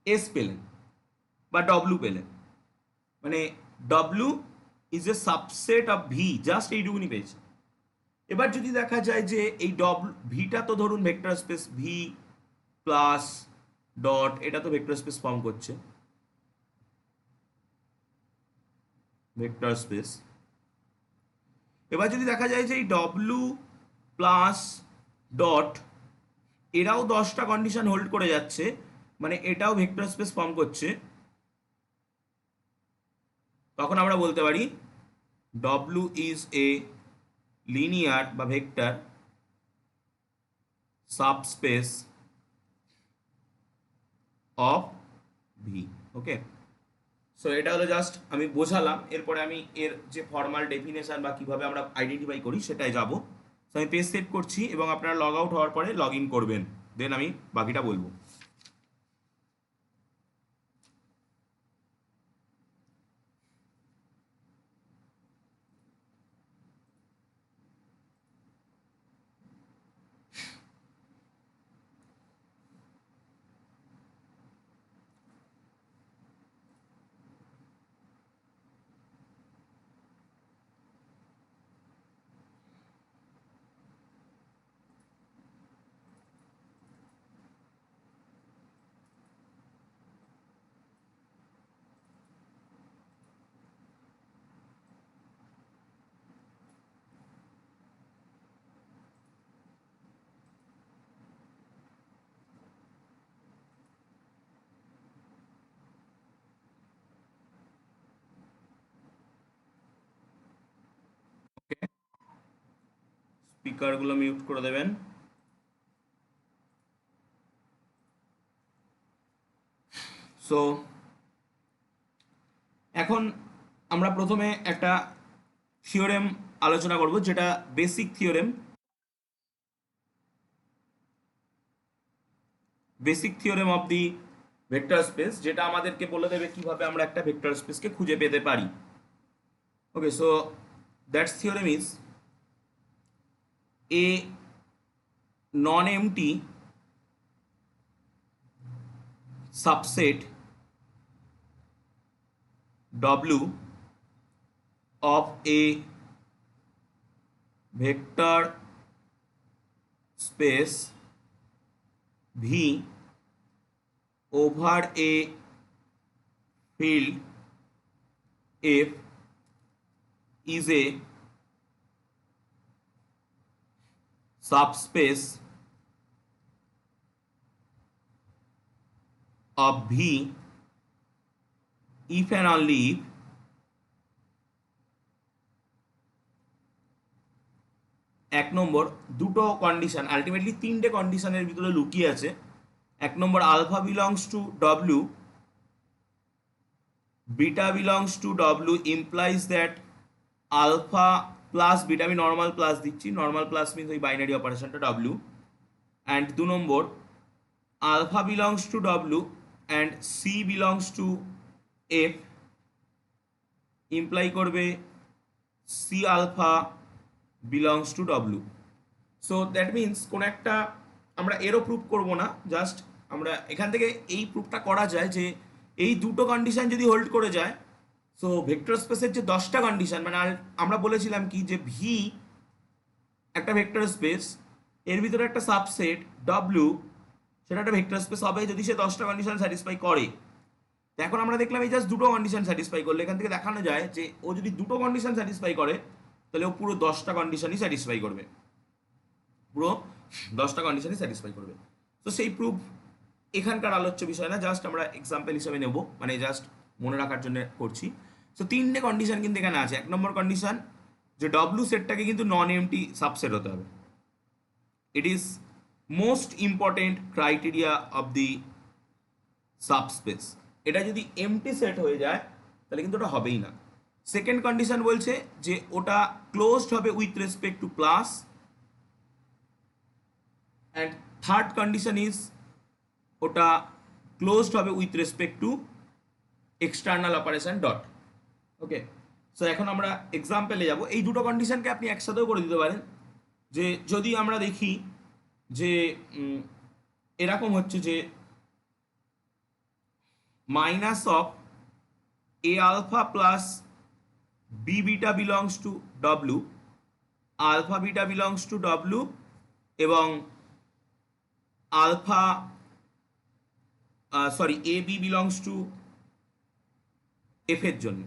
এস পেলেন বা ডব্লু পেলেন, মানে W is a subset of V, just এইটুকুনি পেয়েছে। এবার যদি দেখা যায় যে এই ডব্লু ভিটা তো ধরুন vector space V plus dot, এটা তো ভেক্টর স্পেস ফর্ম করছে, ভেক্টর স্পেস। এবার যদি দেখা যায় যে এই ডব্লু প্লাস ডট এরাও 10টা কন্ডিশন হোল্ড করে যাচ্ছে, মানে এটাও ভেক্টর স্পেস ফর্ম করছে, তখন আমরা বলতে পারি ডব্লু ইজ এ লিনিয়ার বা vector subspace of V. Okay, so এটা হলো জাস্ট আমি বোঝালাম, এরপরে আমি এর যে ফর্মাল ডেফিনেশন বা কিভাবে আমরা আইডেন্টিফাই করি সেটাই যাব। সো আমি পেজ সেট করছি এবং আপনারা লগ আউট হওয়ার পরে লগ ইন করবেন, দেন আমি বাকিটা বলবো। স্পিকারগুলো মিউট করে দেবেন। সো এখন আমরা প্রথমে একটা থিওরেম আলোচনা করব, যেটা basic theorem. Basic theorem of the vector space, যেটা আমাদেরকে বলে দেবে কিভাবে আমরা একটা ভেক্টর স্পেসকে খুঁজে পেতে পারি। Okay, so that's theorem is a non empty subset W of a vector space V over a field F is a subspace of V if and only if এক নম্বর দুটো কন্ডিশন, আলটিমেটলি তিনটে কন্ডিশনের ভিতরে লুকিয়ে আছে। এক নম্বর, alpha belongs to W, beta belongs to W implies that alpha plus beta, আমি নর্মাল প্লাস দিচ্ছি, নর্মাল প্লাস মিনস ওই বাইনারি অপারেশনটা ডব্লিউ। অ্যান্ড দু নম্বর, alpha belongs to W and C belongs to F imply করবে C alpha belongs to W. So that means কোনো একটা আমরা এরও প্রুভ করবো না, জাস্ট আমরা এখান থেকে এই প্রুফটা করা যায় যে এই দুটো কন্ডিশন যদি হোল্ড করে যায়, সো ভেক্টর স্পেসের যে 10টা কন্ডিশন, মানে আমরা বলেছিলাম কি যে ভি একটা ভেক্টর স্পেস, এর ভিতরে একটা সাবসেট ডব্লিউ, সেটা একটা ভেক্টর স্পেস হবে যদি সে 10টা কন্ডিশন স্যাটিসফাই করে। তো এখন আমরা দেখলাম এই জাস্ট দুটো কন্ডিশন স্যাটিসফাই করলে এখান থেকে দেখানো যায় যে ও যদি দুটো কন্ডিশন স্যাটিসফাই করে তাহলে ও পুরো 10টা কন্ডিশনই স্যাটিসফাই করবে, পুরো 10টা কন্ডিশনই স্যাটিসফাই করবে। তো সেই প্রুফ এখানকার আলোচ্য বিষয় না, জাস্ট আমরা এক্সাম্পল হিসেবে নেব, মানে জাস্ট মনে রাখার জন্য করছি। সো তিনটে কন্ডিশন কিন্তু এখানে আছে। এক নম্বর কন্ডিশন যে ডব্লিউ সেটটাকে কিন্তু নন এমটি সাবসেট হতে হবে। It is most important criteria of the subspace. এটা যদি এমটি সেট হয়ে যায় তাহলে কিন্তু ওটা হবেই না। সেকেন্ড কন্ডিশন বলছে যে ওটা ক্লোজড হবে with respect to class, and third condition is ওটা ক্লোজড হবে with respect two external operation dot. Okay, so এখন আমরা এক্সাম্পলে যাব। এই দুটো কন্ডিশনকে আপনি একসাথেও করে দিতে পারেন, যে যদি আমরা দেখি যে এরকম হচ্ছে যে minus of A alpha plus B beta belongs to W, alpha beta belongs to W এবং alpha A B belongs to F এর জন্য,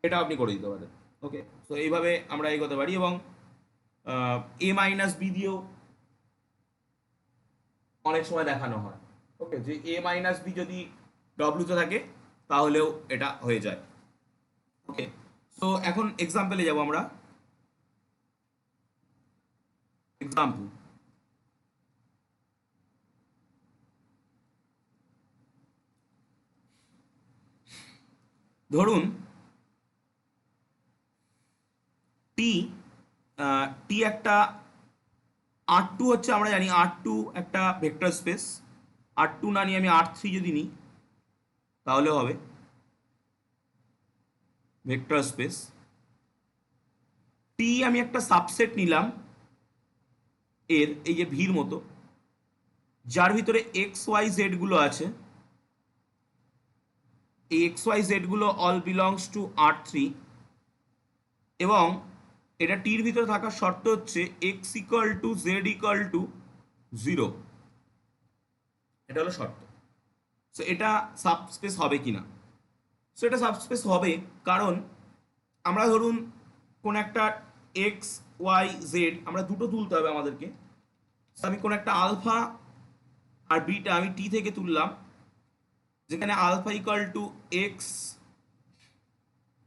এটা আপনি করে দিতে পারেন। ওকে, তো এইভাবে আমরা এগোতে পারি, এবং এ মাইনাস বি দিয়েও অনেক সময় দেখানো হয়। ওকে, যে এ মাইনাস বি যদি ডব্লিউতে থাকে তাহলেও এটা হয়ে যায়। ওকে, সো এখন এক্সাম্পলে যাব আমরা। এক্সাম্পল, ধরুন টি টি একটা R2 হচ্ছে, আমরা জানি R2 একটা ভেক্টর স্পেস। R2 না নিয়ে আমি R3 যদি নিই তাহলে হবে ভেক্টর স্পেস। টি আমি একটা সাবসেট নিলাম এর, এই যে ভির মতো, যার ভিতরে এক্স ওয়াই জেড গুলো আছে। এই এক্স ওয়াই জেড গুলো অল বিলংস টু R3, এবং এটা টির ভিতরে থাকার শর্ত হচ্ছে x equal to Z equal to 0, এটা হলো শর্ত। সো এটা সাবস্পেস হবে কিনা? সো এটা সাবস্পেস হবে, কারণ আমরা ধরুন কোন একটা এক্স ওয়াই জেড আমরা দুটো তুলতে হবে আমাদেরকে। আমি কোন একটা আলফা আর বিটা আমি টি থেকে তুললাম, যেখানে alpha equal to X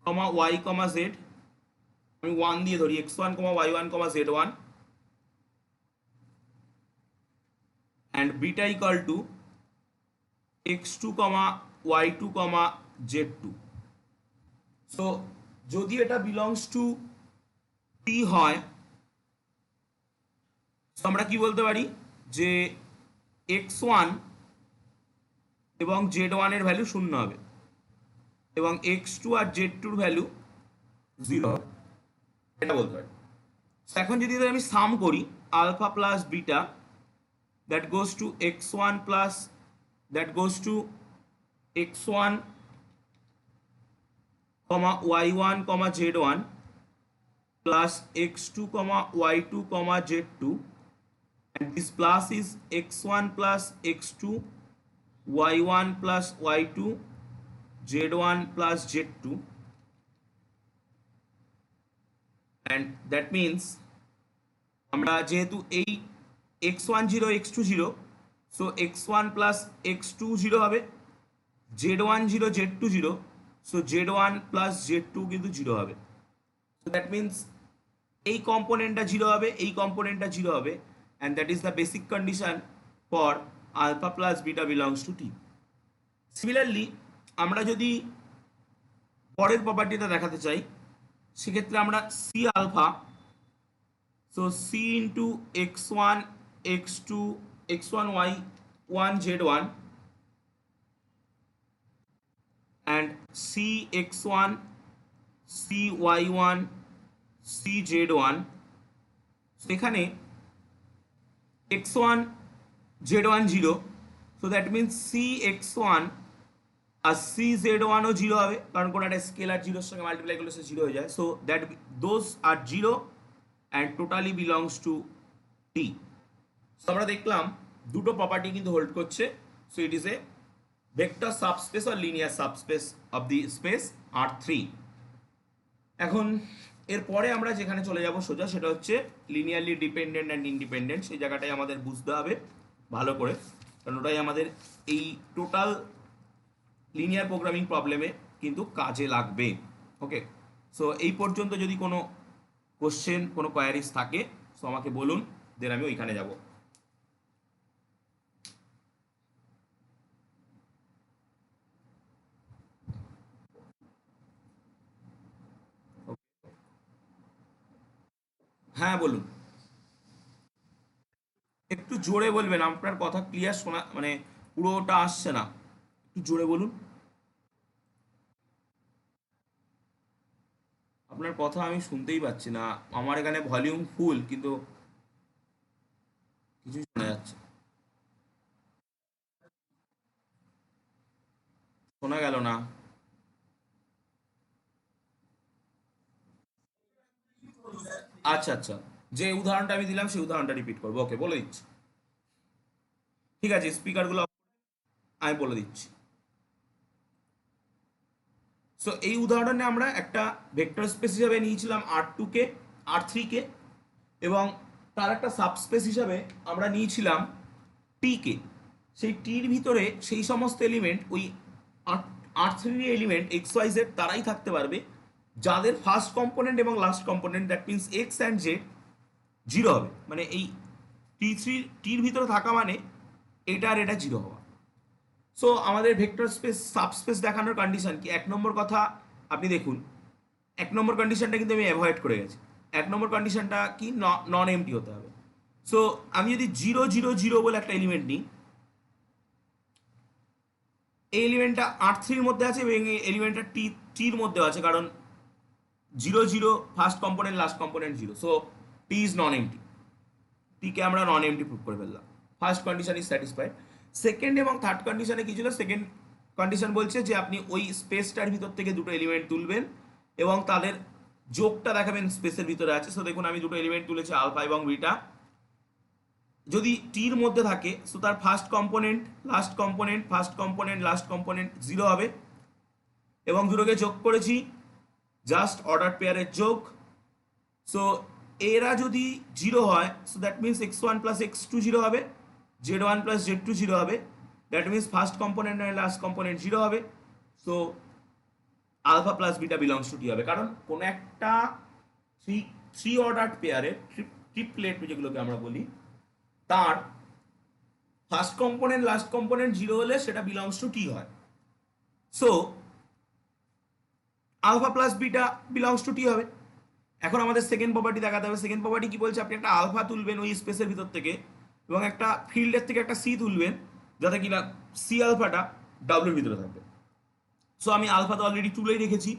comma Y comma Z, আমি 1 দিয়ে ধরি, x1 y1 z1, and beta equal to x2 y2 z2. So যদি এটা বিলংস টু টি হয়, তো আমরা কি বলতে পারি যে x1 এবং z1 এর ভ্যালু শূন্য হবে এবং x2 আর z2 এর ভ্যালু 0 হবে, এটা বলতে পারি। এখন যদি আমি সাম করি alpha plus beta, that goes to x1 plus that goes to x1 comma y1 comma z1 plus x2 comma y2 comma z2, and this plus is x1 plus x2 y1 plus y2 z1 plus z2, and that means আমরা যেহেতু এই x1 0 x2 0, so x1 plus x2 0 হবে, z1 0 z2 0, so z1 plus z2 কিন্তু 0 হবে। so that means এই কম্পোনেন্টটা 0 হবে, এই কম্পোনেন্টটা 0 হবে, and that is the basic condition for alpha plus beta belongs to t. Similarly আমরা যদি পরের প্রপার্টিটা দেখাতে চাই, সেক্ষেত্রে আমরা c alpha, so c into x1 x2 x1 y1 z1 and c x1 c y1 c z1, সেখানে x1 z1 0, so that means c x1 R c z1 ও 0 হবে, কারণ কোনো একটা স্কেলার 0 এর সঙ্গে মাল্টিপ্লাই করলে সে 0 হয়ে যায়, so that those are 0 and totally belongs to t. so আমরা দেখলাম দুটো প্রপার্টি কিন্তু হোল্ড করছে, so it is a vector subspace or linear subspace of the space R3. এখন এরপরে আমরা যেখানে চলে যাব সোজা, সেটা হচ্ছে লিনিয়ারলি ডিপেন্ডেন্ট অ্যান্ড ইন্ডিপেন্ডেন্ট। সেই জায়গাটাই আমাদের বুঝতে হবে ভালো করে, কারণ ওটাই আমাদের এই টোটাল লিনিয়ার প্রোগ্রামিং প্রবলেমে কিন্তু কাজে লাগবে। ওকে, সো এই পর্যন্ত যদি কোনো কোশ্চেন কোনো কোয়ারিজ থাকে সো আমাকে বলুন, দেন আমি ওইখানে যাব। হ্যাঁ বলুন, একটু জোরে বলবেন, আপনার কথা ক্লিয়ার শোনা মানে পুরোটা আসছে না, একটু জোরে বলুন। আপনার কথা আমি শুনতেই পাচ্ছি না, আমার এখানে ভলিউম ফুল কিন্তু কিছুই শোনা যাচ্ছে, শোনা গেল না। আচ্ছা আচ্ছা, যে উদাহরণটা আমি দিলাম সেই উদাহরণটা রিপিট করবো। ওকে, বলে দিচ্ছি। ঠিক আছে, স্পিকারগুলো আমি বলে দিচ্ছি। সো এই উদাহরণে আমরা একটা ভেক্টর স্পেস হিসাবে নিয়েছিলাম R2 কে, R3 কে, এবং তার একটা সাবস্পেস হিসাবে আমরা নিয়েছিলাম টি কে। সেই টির ভিতরে সেই সমস্ত এলিমেন্ট, ওই R3 element x Y Z তারাই থাকতে পারবে যাদের ফার্স্ট কম্পোনেন্ট এবং last component, that means x and Z 0 হবে। মানে এই টির ভিতরে থাকা মানে এটা আর এটা 0 হওয়া। সো আমাদের ভেক্টর স্পেস সাবস্পেস দেখানোর কন্ডিশন কি? এক নম্বর কথা আপনি দেখুন, এক নম্বর কন্ডিশনটা কিন্তু আমি অ্যাভয়েড করে গেছি। এক নম্বর কন্ডিশনটা কি? নন এমটি হতে হবে। সো আমি যদি 0 0 0 বলে একটা এলিমেন্ট নিই, এই এলিমেন্টটা R3-র মধ্যে আছে এবং এই এলিমেন্টটা টির মধ্যে আছে, কারণ 0 0 first component last component 0, so T is non MT. টিকে আমরা নন এমটি প্রুভ করে ফেললাম। First condition is satisfied. Second এবং থার্ড কন্ডিশনে কি ছিল? সেকেন্ড কন্ডিশন বলছে যে আপনি ওই স্পেসটার ভিতর থেকে দুটো এলিমেন্ট তুলবেন এবং তাদের যোগটা দেখাবেন স্পেসের ভিতরে আছে। সো দেখুন আমি দুটো এলিমেন্ট তুলেছি, আলফা এবং বিটা। যদি টির মধ্যে থাকে সো তার first component last component first component last component 0 হবে, এবং দুটোকে যোগ করেছি জাস্ট অর্ডার পেয়ারের যোগ। সো এরা যদি 0 হয়, so that means x1 plus x2 0 হবে, z1 প্লাস z2 0 হবে, দ্যাট মিনস ফার্স্ট কম্পোনেন্ট আর লাস্ট কম্পোনেন্ট 0 হবে। So alpha plus beta belongs to T হবে, কারণ কোনো একটা থ্রি অর্ডার পেয়ারের ট্রিপলেট যেগুলোকে আমরা বলি, তার ফার্স্ট কম্পোনেন্ট লাস্ট কম্পোনেন্ট 0 হলে সেটা বিলংস টু টি হয়। So alpha plus beta belongs to T হবে। এখন আমাদের সেকেন্ড প্রপার্টি দেখাতে হবে। সেকেন্ড প্রপার্টি কি বলছে, আপনি একটা আলফা তুলবেন ওই স্পেসের ভিতর থেকে এবং একটা ফিল্ডের থেকে একটা সি তুলবেন যাতে কিনা সি আলফাটা ডাব্লুর ভিতরে থাকবে। সো আমি আলফা তো অলরেডি তুলেই রেখেছি,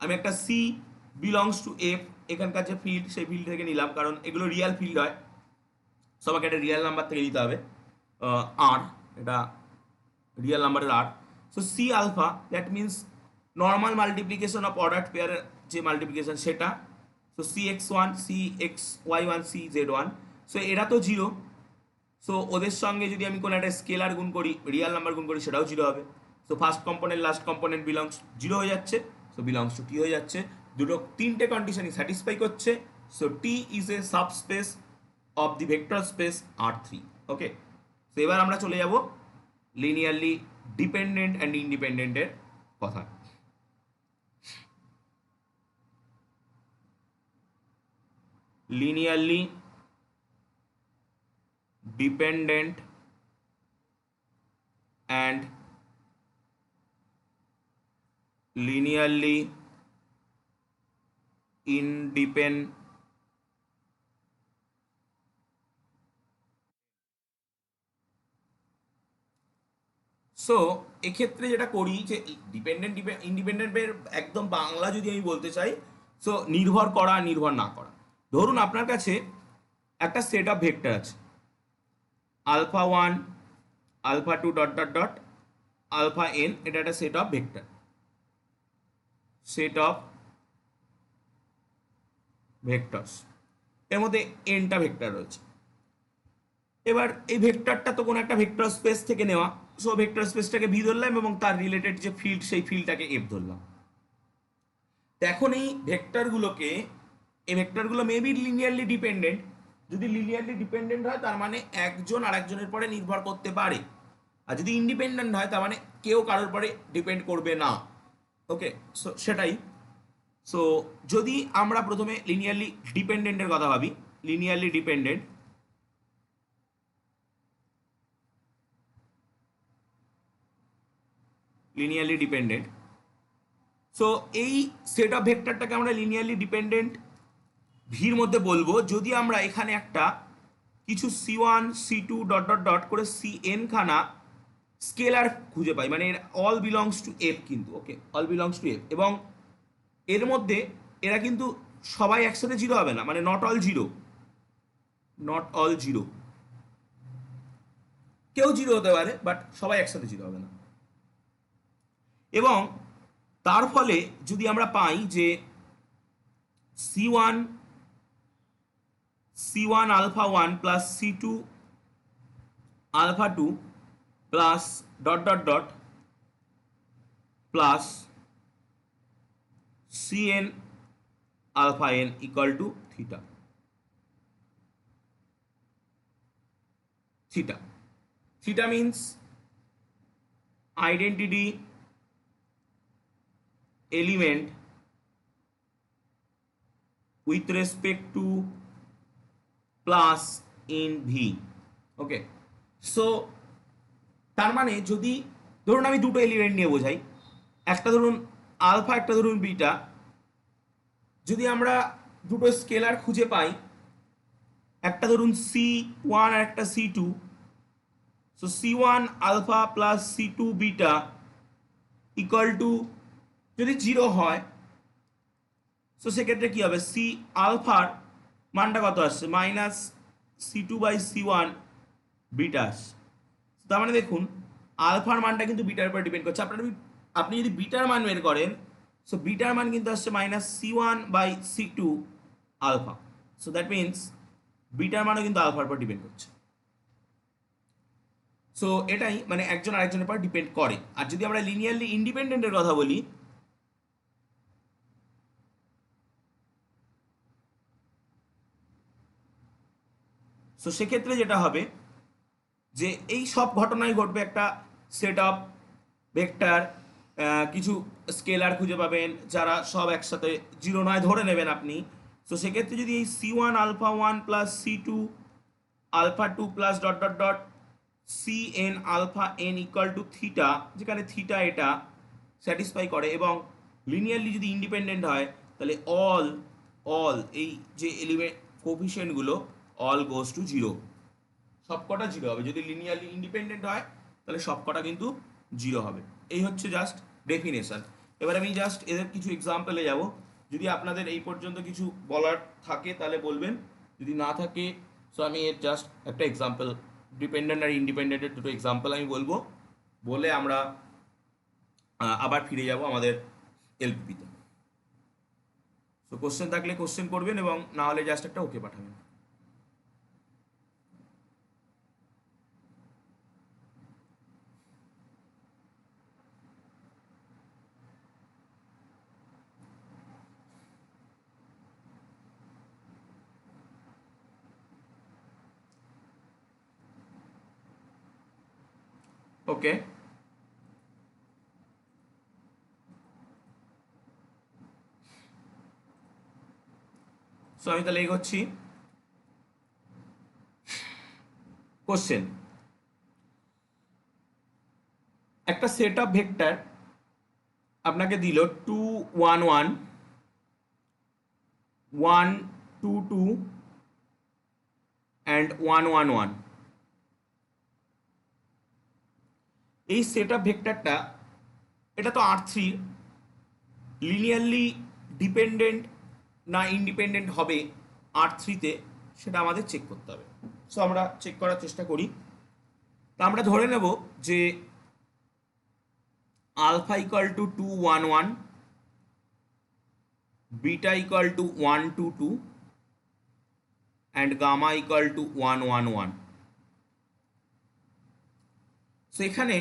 আমি একটা সি বিলংস টু এফ এখানকার যে ফিল্ড সেই ফিল্ড থেকে নিলাম, কারণ এগুলো রিয়াল ফিল্ড হয়। সো আমাকে একটা রিয়েল নাম্বার থেকে নিতে হবে, আর এটা রিয়েল নাম্বারের R. So C alpha that means normal multiplication of order পেয়ারের যে মাল্টিপ্লিকেশন সেটা। So C X one, C X Y one, C Z one. So এরা তো জিরো, সো ওদের সঙ্গে যদি আমি কোনো একটা স্কেলার গুণ করি, রিয়াল নাম্বার গুণ করি, সেটাও জিরো হবে। So first component last component belongs zero হয়ে যাচ্ছে, সো বিলংস টু টি হয়ে যাচ্ছে। দুটো তিনটে কন্ডিশনই স্যাটিসফাই করছে। So T is a subspace of the vector space R three. Okay, তো এবার আমরা চলে যাব লিনিয়ারলি ডিপেন্ডেন্ট অ্যান্ড ইন্ডিপেন্ডেন্টের কথা। Linearly dependent and linearly independent so এক্ষেত্রে যেটা করি যে ডিপেন্ডেন্ট ইন্ডিপেন্ডেন্টের একদম বাংলা যদি আমি বলতে চাই, সো নির্ভর করা নির্ভর না করা। ধরুন আপনার কাছে একটা সেট অফ ভেক্টর আছে, alpha one, alpha two dot dot dot alpha N, এটা একটা set of vector, set of vectors. এর মধ্যে এনটা ভেক্টর রয়েছে। এবার এই ভেক্টরটা তো কোনো একটা ভেক্টর স্পেস থেকে নেওয়া, সো ভেক্টর স্পেসটাকে ভি ধরলাম এবং তার রিলেটেড যে ফিল্ড সেই ফিল্ডটাকে এফ ধরলাম। তো এখন এই ভেক্টরগুলোকে, এই ভেক্টরগুলো মেবি লিনিয়ারলি ডিপেন্ডেন্ট। যদি লিনিয়ারলি ডিপেন্ডেন্ট হয় তার মানে একজন আরেকজনের পরে নির্ভর করতে পারে, আর যদি ইন্ডিপেন্ডেন্ট হয় তার মানে কেউ কারোর পরে ডিপেন্ড করবে না। ওকে, সো সেটাই। সো যদি আমরা প্রথমে লিনিয়ারলি ডিপেন্ডেন্টের কথা ভাবি, linearly dependent, linearly dependent, so এই সেট অফ ভেক্টরটাকে আমরা লিনিয়ারলি ডিপেন্ডেন্ট ভির মধ্যে বলবো যদি আমরা এখানে একটা কিছু C one C two dot dot dot করে সি এন খানা স্কেলার খুঁজে পাই, মানে অল বিলংস টু এফ কিন্তু। Okay, all belongs to F, এবং এর মধ্যে এরা কিন্তু সবাই একসাথে জিরো হবে না, মানে not all zero, not all zero, কেউ জিরো হতে পারে বাট সবাই একসাথে জিরো হবে না। এবং তার ফলে যদি আমরা পাই যে C one, C one alpha one plus C two alpha two plus dot dot dot plus C N alpha N equal to theta. Theta, theta means identity element with respect to plus in v. Okay, so তার মানে যদি ধরুন আমি দুটো element নিয়ে বোঝাই, একটা ধরুন আলফা, একটা ধরুন বিটা, যদি আমরা দুটো স্কেলার খুঁজে পাই, একটা ধরুন সি ওয়ান আর একটা C two, so C one alpha plus C two beta equal to যদি জিরো হয়, সো সেক্ষেত্রে কী হবে, সি আলফার মানটা কত আসছে, minus C two by C one beta আসছে। তার মানে দেখুন আলফার মানটা কিন্তু বিটার উপর ডিপেন্ড করছে। আপনি যদি বিটার মান বের করেন, সো বিটার মান কিন্তু আসছে minus C one by C two alpha. So that means বিটার মানও কিন্তু আলফার উপর ডিপেন্ড করছে। সো এটাই মানে একজন আরেকজনের উপর ডিপেন্ড করে। আর যদি আমরা লিনিয়ারলি ইন্ডিপেন্ডেন্টের কথা বলি, সো সেক্ষেত্রে যেটা হবে যে এই সব ঘটনাই ঘটবে একটা সেট অফ ভেক্টর, কিছু স্কেলার খুঁজে পাবেন যারা সব একসাথে জিরো নয় ধরে নেবেন আপনি। সো সেক্ষেত্রে যদি এই C one alpha one plus C two alpha two plus dot dot dot C N alpha N equal to theta, যেখানে থিটা এটা স্যাটিসফাই করে, এবং লিনিয়ারলি যদি ইন্ডিপেন্ডেন্ট হয় তাহলে অল অল এই যে এলিমেন্ট কোফিশিয়েন্টগুলো অল গোজ টু জিরো, সবকটা জিরো হবে। যদি লিনিয়ারলি ইন্ডিপেন্ডেন্ট হয় তাহলে সবকটা কিন্তু জিরো হবে। এই হচ্ছে জাস্ট ডেফিনেশন। এবার আমি জাস্ট এদের কিছু এক্সাম্পলে যাব। যদি আপনাদের এই পর্যন্ত কিছু বলার থাকে তাহলে বলবেন, যদি না থাকে সো আমি এর জাস্ট একটা এক্সাম্পল, ডিপেন্ডেন্ট আর ইন্ডিপেন্ডেন্টের দুটো এক্সাম্পল আমি বলবো, বলে আমরা আবার ফিরে যাব আমাদের এলপিপিতে। সো কোশ্চেন থাকলে কোশ্চেন করবেন, এবং না হলে জাস্ট একটা ওকে পাঠাবেন। ওকে, সো আমি তাহলে এগোচ্ছি। কোশ্চেন, একটা সেট অফ ভেক্টর আপনাকে দিল 2 1 1 1 2 2 অ্যান্ড 1 1 1। এই সেট অফ ভেক্টরটা, এটা তো R3 লিনিয়ারলি ডিপেন্ডেন্ট না ইন্ডিপেন্ডেন্ট হবে R3-তে, সেটা আমাদের চেক করতে হবে। সো আমরা চেক করার চেষ্টা করি। তা আমরা ধরে নেব যে alpha equal to 2 1 1, beta equal to 1 2 2 and gamma equal to 1 1 1। So এখানে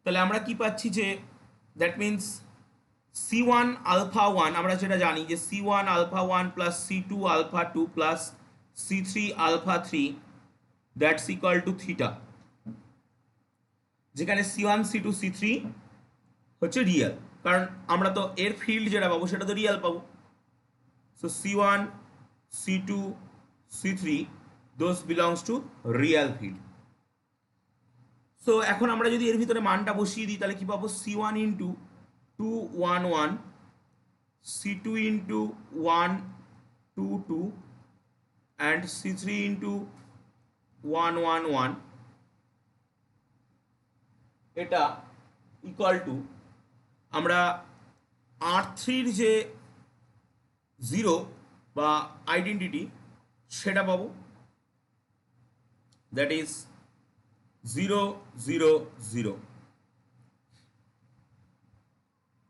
তাহলে আমরা কি পাচ্ছি যে দ্যাট মিনস C1 আলফা 1, আমরা যেটা জানি যে C1 alpha 1 plus C2 alpha 2 plus C3 alpha 3 that's equal to theta, যেখানে C1 C2 C3 হচ্ছে রিয়েল, কারণ আমরা তো এর ফিল্ড যেটা পাবো সেটা তো রিয়েল পাবো। So C1 C2 C3 those belongs to real field. So এখন আমরা যদি এর ভিতরে মানটা বসিয়ে দিই তাহলে কি পাবো, C1 into 2 1 1, C2 into 1 2 2 and C3 into 1 1 1, এটা ইকুয়াল টু আমরা R3-র যে জিরো বা আইডেন্টিটি সেটা পাবো, দ্যাট ইজ 0 0 0।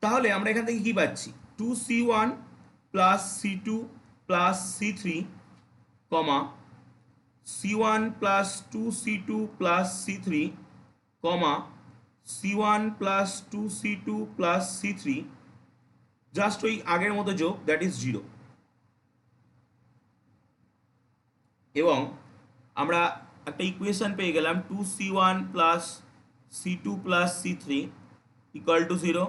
তাহলে আমরা এখান থেকে কি পাচ্ছি, 2C1 plus C2 plus C3 কমা C1 plus 2C2 plus C3 কমা C1 plus 2C2 plus C3, just ওই আগের মতো যোগ, দ্যাট ইজ 0। এবং আমরা একটা ইকুয়েশন পেয়ে গেলাম 2C1 plus C2 plus C3 equal to 0,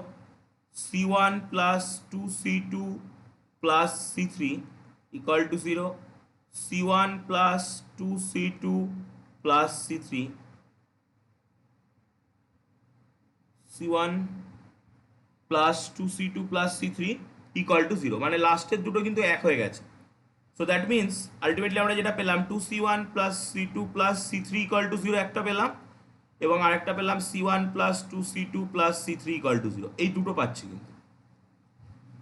C1 plus 2C2 plus C3 equal to 0, C1 plus 2C2 plus C3, C1 plus 2C2 plus C3 equal to 0, মানে লাস্টের দুটো কিন্তু এক হয়ে গেছে। সো দ্যাট মিনস আলটিমেটলি আমরা যেটা পেলাম 2C1 plus C2 plus C3 equal to 0 একটা পেলাম, এবং আরেকটা পেলাম C1 plus 2C2 plus C3 equal to 0, এই দুটো পাচ্ছি কিন্তু।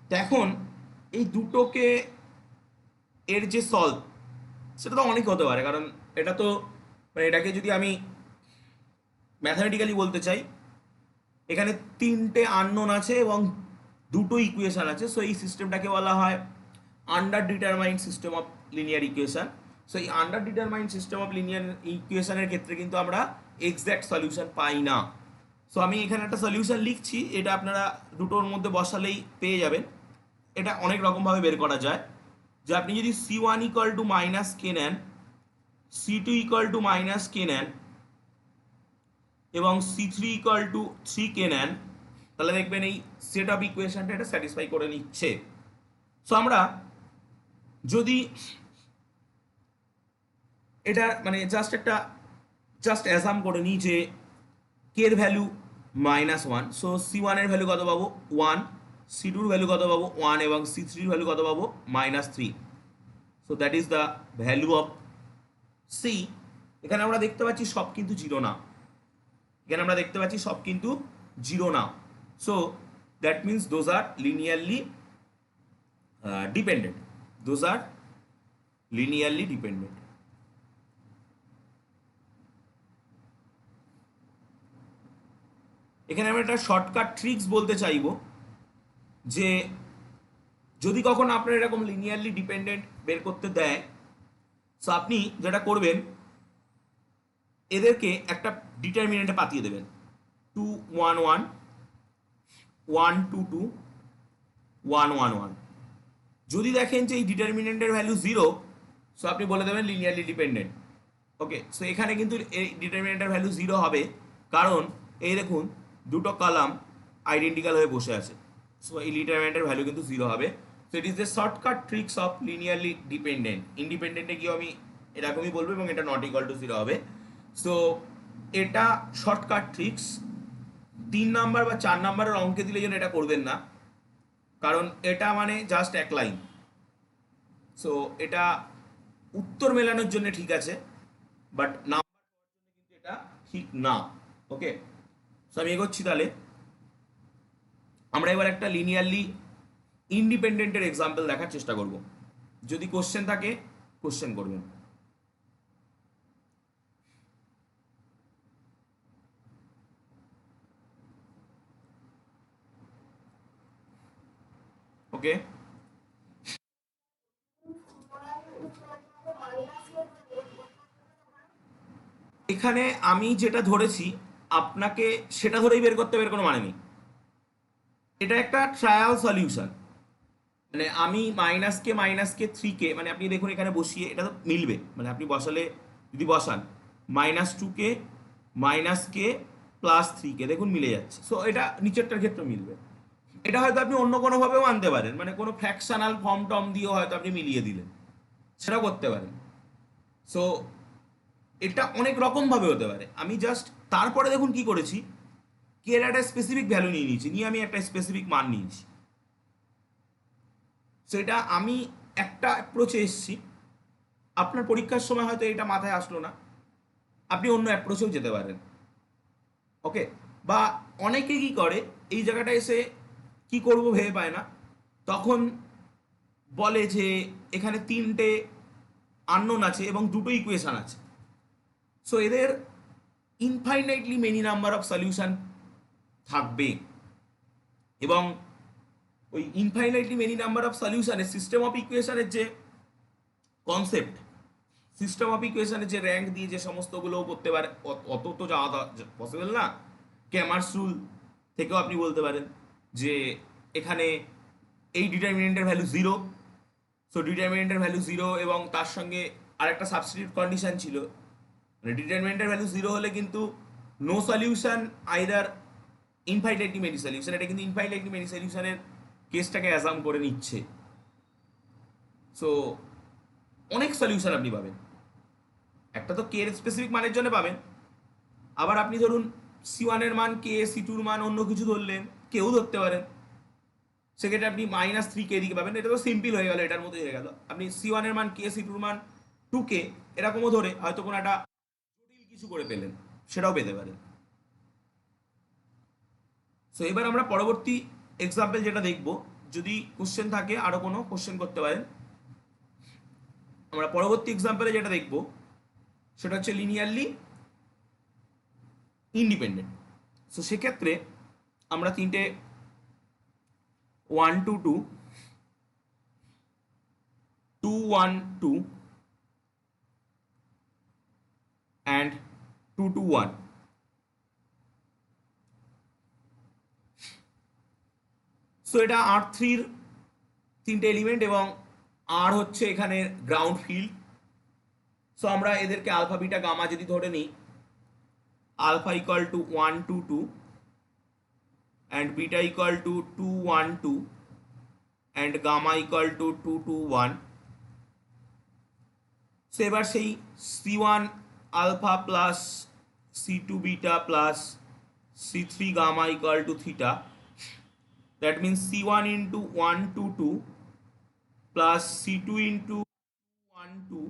তো এখন এই দুটোকে এর যে সলভ সেটা তো অনেক হতে পারে, কারণ এটা তো মানে এটাকে যদি আমি ম্যাথামেটিক্যালি বলতে চাই, এখানে তিনটে আননোন আছে এবং দুটো ইকুয়েশন আছে। সো এই সিস্টেমটাকে বলা হয় under determined system of linear equation. So এই under determined system of linear ইকুয়েশনের ক্ষেত্রে কিন্তু আমরা এক্স্যাক্ট সলিউশন পাই না। সো আমি এখানে একটা সলিউশন লিখছি, এটা আপনারা দুটোর মধ্যে বসালেই পেয়ে যাবেন। এটা অনেক রকমভাবে বের করা যায়, যে আপনি যদি C1 ইকুয়াল টু মাইনাস কে নেন, C2 ইকুয়াল টু মাইনাস কে নেন এবং C3 ইকুয়াল টু 3 কে নেন, তাহলে দেখবেন এই সেট অফ ইকুয়েশনটা এটা স্যাটিসফাই করে নিচ্ছে। সো আমরা যদি এটা মানে জাস্ট অ্যাসাম করে নিই যে কে এর ভ্যালু -1, সো C1 এর ভ্যালু কত পাবো 1, সি টুর ভ্যালু কত পাবো 1 এবং সি থ্রির ভ্যালু কত পাবো -3। So that is the value of C. এখানে আমরা দেখতে পাচ্ছি সব কিন্তু জিরো না, এখানে আমরা দেখতে পাচ্ছি সব কিন্তু জিরো না। So that means those are linearly dependent, those are linearly dependent. এখানে আমরা একটা শর্টকাট ট্রিক্স বলতে চাইবো যে যদি কখনো আপনার এরকম লিনিয়ারলি ডিপেন্ডেন্ট বের করতে দেয়, সো আপনি যেটা করবেন এদেরকে একটা ডিটারমিনেন্টে পাঠিয়ে দেবেন 2 1 1 1 2 2 1 1 1। যদি দেখেন যে এই ডিটারমিনেন্টের ভ্যালু 0, সো আপনি বলে দেবেন লিনিয়ারলি ডিপেন্ডেন্ট। ওকে, সো এখানে কিন্তু এই ডিটারমিনেন্টের ভ্যালু 0 হবে, কারণ এই দেখুন দুটো কলাম আইডেন্টিক্যাল হয়ে বসে আছে। সো এই ডিটারমিনেন্টের ভ্যালু কিন্তু 0 হবে। So it is the shortcut tricks of linearly dependent. ইন্ডিপেন্ডেন্টে গিয়েও আমি এরকমই বলবো এবং এটা নট ইকুয়াল টু 0 হবে। সো এটা শর্টকাট ট্রিক্স। 3 নাম্বার বা 4 নাম্বারের অঙ্কে দিলে যেন এটা করবেন না, কারণ এটা মানে জাস্ট এক লাইন। সো এটা উত্তর মেলানোর জন্য ঠিক আছে, বাট নাম্বার পাওয়ার জন্য কিন্তু এটা ঠিক না। ওকে, সো আমি এগোচ্ছি। তাহলে আমরা এবার একটা লিনিয়ারলি ইন্ডিপেন্ডেন্টের এক্সাম্পল দেখার চেষ্টা করব। যদি কোশ্চেন থাকে কোশ্চেন করবেন। ওকে, এখানে আমি যেটা ধরেছি আপনাকে সেটা ধরেই বের করতে হবে, কোনো মানে নেই। এটা একটা ট্রায়াল সলিউশন, মানে আমি মাইনাসকে 3কে, মানে আপনি দেখুন এখানে বসিয়ে এটা তো মিলবে, মানে আপনি বসালে যদি বসান -2কে -কে +3কে দেখুন মিলে যাচ্ছে। সো এটা নিচেরটার ক্ষেত্রে মিলবে। এটা হয়তো আপনি অন্য কোনোভাবেও আনতে পারেন, মানে কোনো ফ্র্যাকশনাল ফর্ম টর্ম দিয়েও হয়তো আপনি মিলিয়ে দিলেন, সেটাও করতে পারেন। সো এটা অনেক রকমভাবে হতে পারে। আমি জাস্ট তারপরে দেখুন কি করেছি, কি এর একটা স্পেসিফিক ভ্যালু নিয়ে নিয়েছি, নিয়ে আমি একটা স্পেসিফিক মান নিয়েছি। সেটা আমি একটা অ্যাপ্রোচে এসেছি। আপনার পরীক্ষার সময় হয়তো এটা মাথায় আসলো না, আপনি অন্য অ্যাপ্রোচেও যেতে পারেন। ওকে, বা অনেকে কি করে এই জায়গাটা এসে কি করব ভেবে পায় না, তখন বলে যে এখানে 3টে আননোন আছে এবং 2টো ইকুয়েশন আছে। সো এদের infinitely many number of solution থাকবে, এবং ওই ইনফাইনাইটলি মেনি নাম্বার অফ সলিউশনের সিস্টেম অফ ইকুয়েশনের যে কনসেপ্ট, সিস্টেম অফ ইকুয়েশনের যে র্যাঙ্ক দিয়ে যে সমস্তগুলো করতে পারে, অত তো যাওয়া পসিবল না। ক্যামার্স রুল থেকেও আপনি বলতে পারেন যে এখানে এই ডিটারমিনেন্টের ভ্যালু 0, সো ডিটারমিনেন্টের ভ্যালু 0 এবং তার সঙ্গে আরেকটা সাবস্টিটিউট কন্ডিশন ছিল, মানে ডিটারমিনেন্টের ভ্যালু 0 হলে কিন্তু no solution either infinitely many solution. এটা কিন্তু ইনফাইনাইটলি মেনি সলিউশনের কেসটাকে অ্যাসাম করে নিচ্ছে। সো অনেক সলিউশন আপনি পাবেন, একটা তো কে এর স্পেসিফিক মানের জন্য পাবেন, আবার আপনি ধরুন C1 এর মান কে, C2 এর মান অন্য কিছু ধরলেন, কেউ ধরতে পারেন, সেক্ষেত্রে আপনি -3কে এদিকে পাবেন। এটা তো সিম্পল হয়ে গেল, এটার মধ্যে হয়ে গেল। আপনি C1 এর মান কে, C2 এর মান 2কে এরকমও ধরে হয়তো কোনো একটা জটিল কিছু করে পেলেন, সেটাও পেতে পারেন। সো এবার আমরা পরবর্তী এক্সাম্পল যেটা দেখব, যদি কোশ্চেন থাকে আরো কোনো কোশ্চেন করতে পারেন। আমরা পরবর্তী এক্সাম্পলে যেটা দেখব সেটা হচ্ছে লিনিয়ারলি ইন্ডিপেন্ডেন্ট। সো সেক্ষেত্রে আমরা 3টে 1 2 2 2 1 2 and 2 2 1, সো এটা R3-র 3টে এলিমেন্ট এবং আর হচ্ছে এখানে গ্রাউন্ড ফিল্ড। সো আমরা এদেরকে আলফা বিটা গামা যদি ধরে নিই, alpha equal to 1 2 2 and beta equal to 2 1 2 and gamma equal to 2 2 1। So এবার সেই C1 alpha plus C2 beta plus C3 gamma equal to theta, that means C1 into 1 to 2 plus C2 into 1 2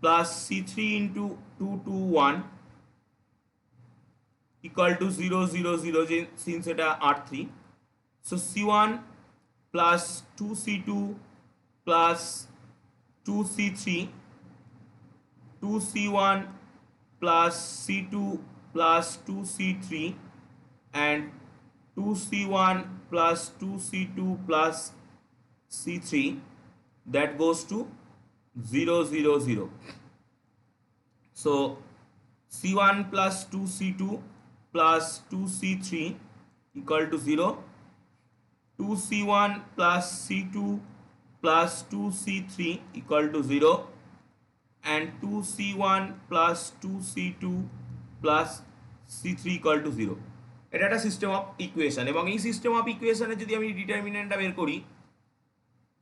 plus C3 into 2 to 1 equal to 0 0 0 since এটা R3. So C1 plus 2C2 plus 2C3 2C1 plus C2 plus 2C3 and 2C1 plus 2C2 plus C3, that goes to 0 0 0. So C1 plus 2C2 plus 2C3 equal to 0. 2C1 plus C2 plus 2C3 equal to 0 and 2C1 plus 2C2 plus C3 equal to 0. এটা একটা system of equation, এবং এই system of ইকুয়েশনে যদি আমি ডিটারমিনেন্টটা বের করি,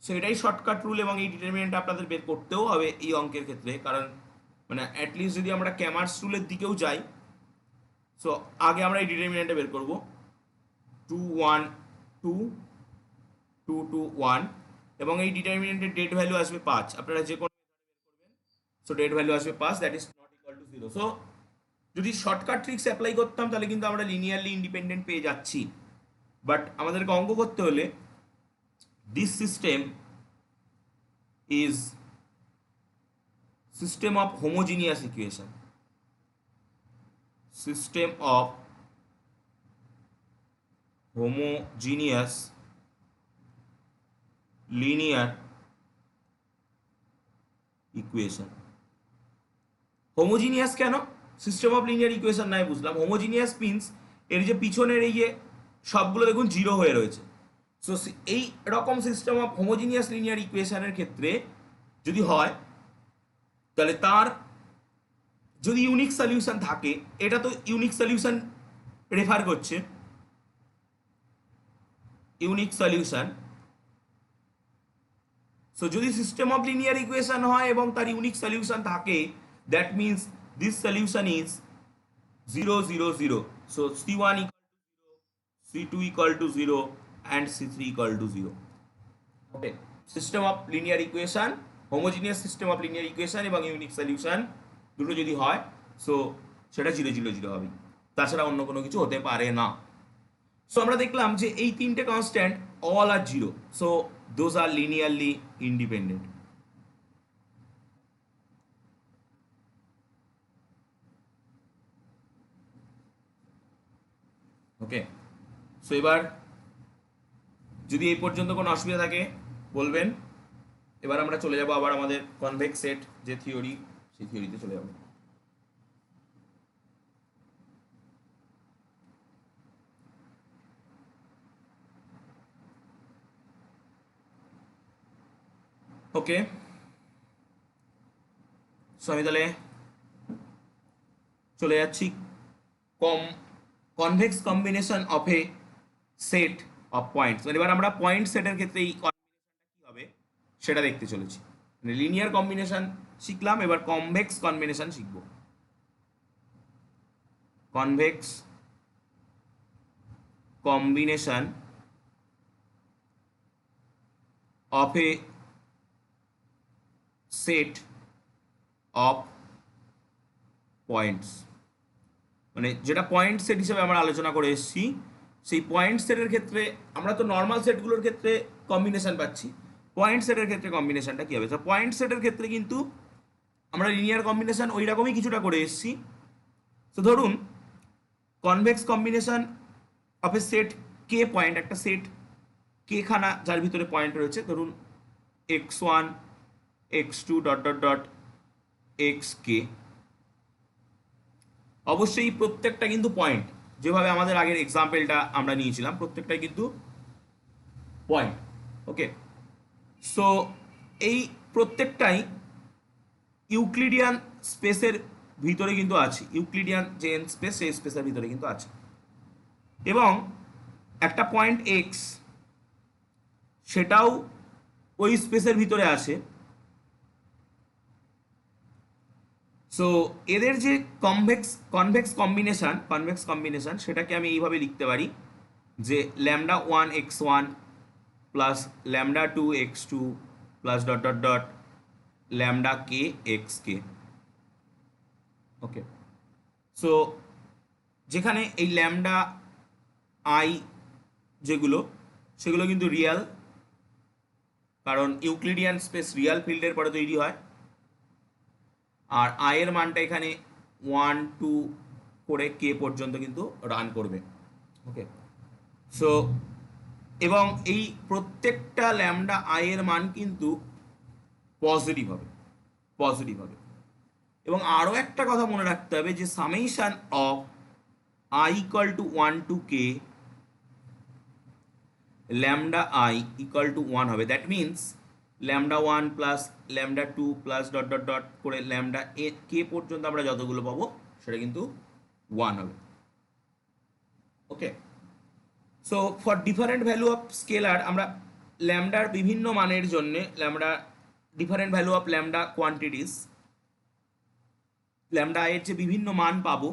so এটাই শর্টকাট রুল, এবং এই ডিটারমিনেন্টটা আপনাদের বের করতেও হবে এই অঙ্কের ক্ষেত্রে, কারণ মানে অ্যাটলিস্ট যদি আমরা ক্যামার্স রুলের দিকেও যাই, সো আগে আমরা এই ডিটারমিনেন্টটা বের করব 2 1 2 2 2 1, এবং এই ডিটারমিনেন্টের ডেট ভ্যালু আসবে 5। আপনারা যে কোনো বের করবেন, সো ডেট ভ্যালু আসবে 5, that is not equal to 0। So যদি শর্টকাট ট্রিক্স অ্যাপ্লাই করতাম তাহলে কিন্তু আমরা লিনিয়ারলি ইন্ডিপেন্ডেন্ট পেয়ে যাচ্ছি, বাট আমাদেরকে অঙ্ক করতে হলে this system is system of homogeneous equation, system of homogeneous linear equation. Homogeneous কেন? সিস্টেম অফ লিনিয়ার ইকুয়েশন নাই বুঝলাম। হোমোজিনিয়াস মিন্স এর যে পিছনের এই যে সবগুলো দেখুন জিরো হয়ে রয়েছে। সো এই রকম সিস্টেম অফ হোমোজিনিয়াস লিনিয়ার ইকুয়েশনের ক্ষেত্রে যদি হয়, তাহলে তার যদি ইউনিক সলিউশন থাকে, এটা তো ইউনিক সলিউশন রেফার করছে, ইউনিক সলিউশন। সো যদি সিস্টেম অফ লিনিয়ার ইকুয়েশন হয় এবং তার ইউনিক সলিউশন থাকে, that means this solution is 0 0 0. So C1 equal to 0, C2 equal to 0 and C3 equal to 0. Okay, system of linear equation, homogeneous system of linear equation এবং unique solution দুটো যদি হয়, so সেটা 0 0 0 হবে, তাছাড়া অন্য কোনো কিছু হতে পারে না। সো আমরা দেখলাম যে এই তিনটে constant all are 0, so those are linearly independent. Okay, so এবার যদি এই পর্যন্ত কোনো অসুবিধা থাকে বলবেন। এবার আমরা চলে যাব আবার আমাদের কনভেক্স সেট যে থিওরি, সেই থিওরিতে চলে যাব। ওকে, সো আমি তাহলে চলে যাচ্ছি convex combination of a set of points. এবার আমরা পয়েন্ট সেটের ক্ষেত্রে এই কম্বিনেশনটা কি হবে সেটা দেখতে চলেছি। মানে লিনিয়ার কম্বিনেশন শিখলাম, এবার কনভেক্স কম্বিনেশন শিখব। Convex combination of a set of points, মানে যেটা পয়েন্ট সেট হিসেবে আমরা আলোচনা করে এসেছি, সেই পয়েন্ট সেটের ক্ষেত্রে আমরা তো নর্মাল সেটগুলোর ক্ষেত্রে কম্বিনেশন পাচ্ছি, পয়েন্ট সেটের ক্ষেত্রে কম্বিনেশনটা কী হবে? তো পয়েন্ট সেটের ক্ষেত্রে কিন্তু আমরা লিনিয়ার কম্বিনেশন ওই রকমই কিছুটা করে এসেছি। তো ধরুন convex combination of a set K point, একটা সেট কে খানা যার ভিতরে পয়েন্ট রয়েছে, ধরুন x1 x2 dot dot dot xk। অবশ্যই প্রত্যেকটা কিন্তু পয়েন্ট, যেভাবে আমাদের আগের এক্সাম্পলটা আমরা নিয়েছিলাম, প্রত্যেকটাই কিন্তু পয়েন্ট। ওকে, সো এই প্রত্যেকটাই ইউক্লিডিয়ান স্পেসের ভিতরে কিন্তু আছে, ইউক্লিডিয়ান যে এন স্পেস সেই স্পেসের ভিতরে কিন্তু আছে, এবং একটা পয়েন্ট এক্স সেটাও ওই স্পেসের ভিতরে আছে। সো এদের যে কনভেক্স কম্বিনেশন সেটাকে আমি এইভাবে লিখতে পারি যে lambda one X one plus lambda two X two plus dot dot dot lambda K X K. Okay, so যেখানে এই ল্যামডা আই যেগুলো সেগুলো কিন্তু রিয়াল, কারণ ইউক্লিডিয়ান স্পেস রিয়াল ফিল্ডের পরে তৈরি হয়। আর আয়ের মানটা এখানে 1 2 করে কে পর্যন্ত কিন্তু রান করবে। ওকে, সো এবং এই প্রত্যেকটা ল্যামডা আয়ের মান কিন্তু পজিটিভ হবে। এবং আরও একটা কথা মনে রাখতে হবে যে summation of I equal to 1 to K lambda I equal to 1 হবে। That means lambda 1 plus lambda 2 plus dot dot dot করে ল্যামডা এ কে পর্যন্ত আমরা যতগুলো পাবো সেটা কিন্তু 1 হবে। Okay, so for different value of scalar আমরা ল্যামডার বিভিন্ন মানের জন্য lambda different value of lambda quantities lambda আয়ের যে বিভিন্ন মান পাবো,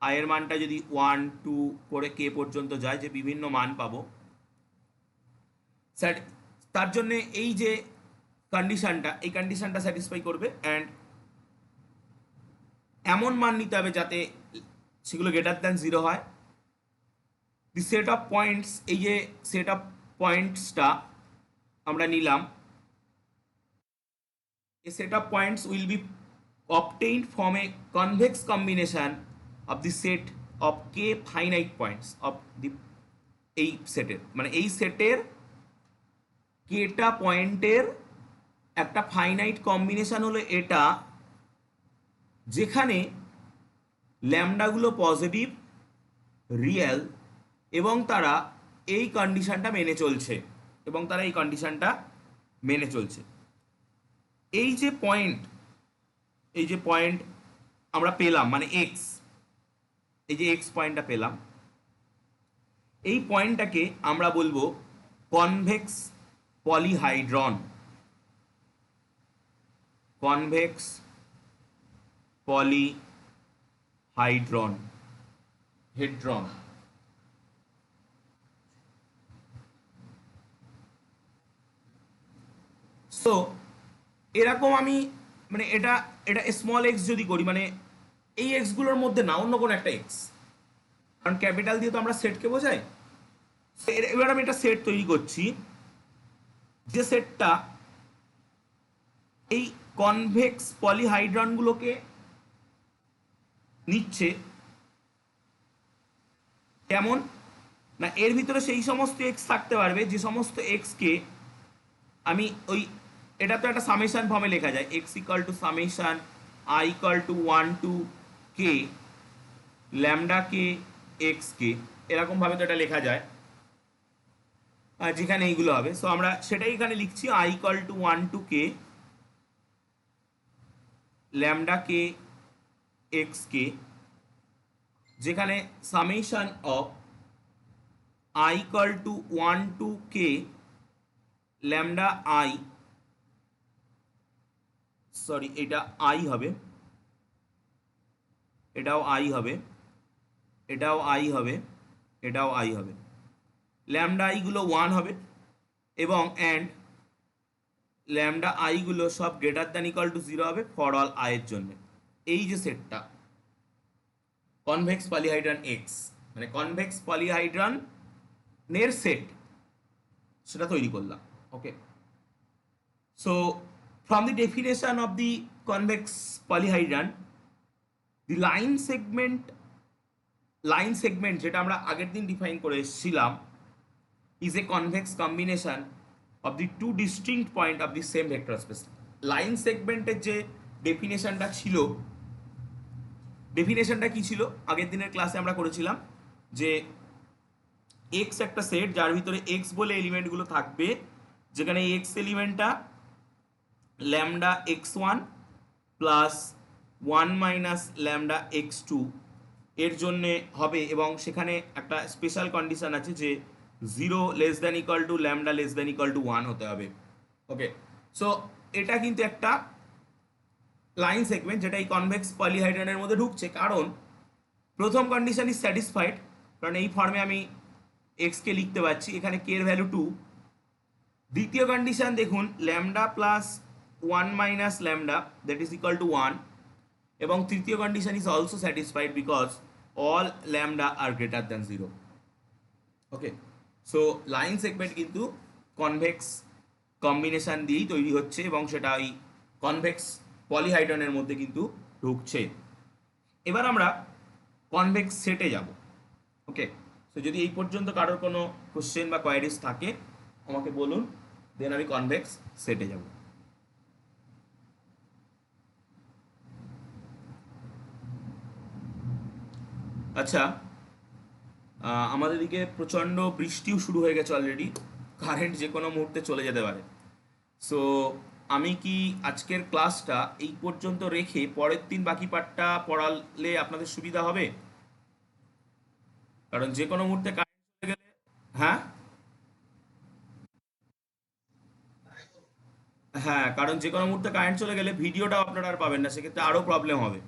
আয়ের মানটা যদি 1 2 করে কে পর্যন্ত যায় যে বিভিন্ন মান পাবো স্যার, তার জন্য এই যে এই কন্ডিশনটা স্যাটিসফাই করবে অ্যান্ড এমন মান নিতে হবে যাতে সেগুলো গ্রেটার দ্যান 0 হয়। দি সেট অফ পয়েন্টস, এই যে সেট অফ পয়েন্টসটা আমরা নিলাম, a set of points will be obtained from a convex combination of the set of k finite points of the এই সেটের, মানে এই সেটের কেটা পয়েন্টের একটা ফাইনাইট কম্বিনেশন হলো এটা, যেখানে ল্যামডাগুলো পজিটিভ রিয়েল এবং তারা এই কন্ডিশনটা মেনে চলছে। এই যে পয়েন্ট আমরা পেলাম, মানে এক্স, এই যে এক্স পয়েন্টটা পেলাম, এই পয়েন্টটাকে আমরা বলবো convex polyhedron. Convex polyhedron hedron. So এরকম আমি মানে এটা স্মল এক্স যদি করি, মানে এই এক্সগুলোর মধ্যে না অন্য কোনো একটা এক্স, কারণ ক্যাপিটাল দিয়ে তো আমরা সেটকে বোঝাই। এবার আমি একটা সেট তৈরি করছি, যে সেটটা এই কনভেক্স পলিহাইড্রনগুলোকে নিচ্ছে। কেমন না, এর ভিতরে সেই সমস্ত এক্স থাকতে পারবে যে সমস্ত এক্সকে আমি ওই, এটা তো একটা সামেশন ফর্মে লেখা যায়, X equal to summation I equal to 1 to K lambda K X K, এরকমভাবে তো এটা লেখা যায় যেখানে এইগুলো হবে। সো আমরা সেটাই এখানে লিখছি, I equal to 1 to K lambda K X K, যেখানে summation of I equal to 1 to K lambda I, sorry এটা আই হবে, এটাও আই হবে, এটাও আই হবে, এটাও আই হবে, ল্যামডা আইগুলো 1 হবে এবং অ্যান্ড ল্যামডা আইগুলো সব গ্রেটার দ্যান ইকুয়াল টু 0 হবে ফর অল আইয়ের জন্য। এই যে সেটটা কনভেক্স পলিহাইড্রন এক্স, মানে কনভেক্স পলিহাইড্রনের সেট, সেটা তৈরি করলাম। ওকে, so from the definition of the convex polyhedron, the line segment যেটা আমরা আগের দিন ডিফাইন করে এসেছিলাম is a convex combination of the two distinct point of the same vector space. Line সেগমেন্টের যে ডেফিনেশনটা ছিল, ডেফিনেশনটা কি ছিল আগের দিনের ক্লাসে আমরা করেছিলাম যে এক্স একটা সেট যার ভিতরে এক্স বলে এলিমেন্টগুলো থাকবে, যেখানে এক্স এলিমেন্টটা lambda X one plus 1 minus lambda X two এর জন্যে হবে, এবং সেখানে একটা স্পেশাল কন্ডিশন আছে যে 0 less than equal two lambda less than equal to 1 হতে হবে। ওকে, সো এটা কিন্তু একটা লাইন সেগমেন্ট যেটা এই কনভেক্স পলিহাইড্রনের মধ্যে ঢুকছে, কারণ প্রথম কন্ডিশন ইজ স্যাটিসফাইড কারণ এই ফর্মে আমি এক্সকে লিখতে পারছি, এখানে কে এর ভ্যালু 2। দ্বিতীয় কন্ডিশন দেখুন, lambda plus 1 minus lambda that is equal to 1, এবং তৃতীয় condition is also satisfied because all lambda are greater than 0। Okay, so line segment কিন্তু কনভেক্স কম্বিনেশন দিয়েই তৈরি হচ্ছে এবং সেটা ওই কনভেক্স পলিহাইড্রনের মধ্যে কিন্তু ঢুকছে। এবার আমরা কনভেক্স সেটে যাব। ওকে, সো যদি এই পর্যন্ত কারোর কোনো কোশ্চেন বা কোয়ারিজ থাকে আমাকে বলুন, দেন আমি কনভেক্স সেটে যাব। আচ্ছা, আমাদের দিকে প্রচণ্ড বৃষ্টিও শুরু হয়ে গেছে অলরেডি, কারেন্ট যে কোনো মুহূর্তে চলে যেতে পারে। সো আমি কি আজকের ক্লাসটা এই পর্যন্ত রেখে পরের দিন বাকি পার্টটা পড়ালে আপনাদের সুবিধা হবে? কারণ যে কোনো মুহূর্তে কারেন্ট চলে গেলে, হ্যাঁ হ্যাঁ, কারণ যে কোনো মুহূর্তে কারেন্ট চলে গেলে ভিডিওটাও আপনারা আর পাবেন না, সেক্ষেত্রে আরও প্রবলেম হবে।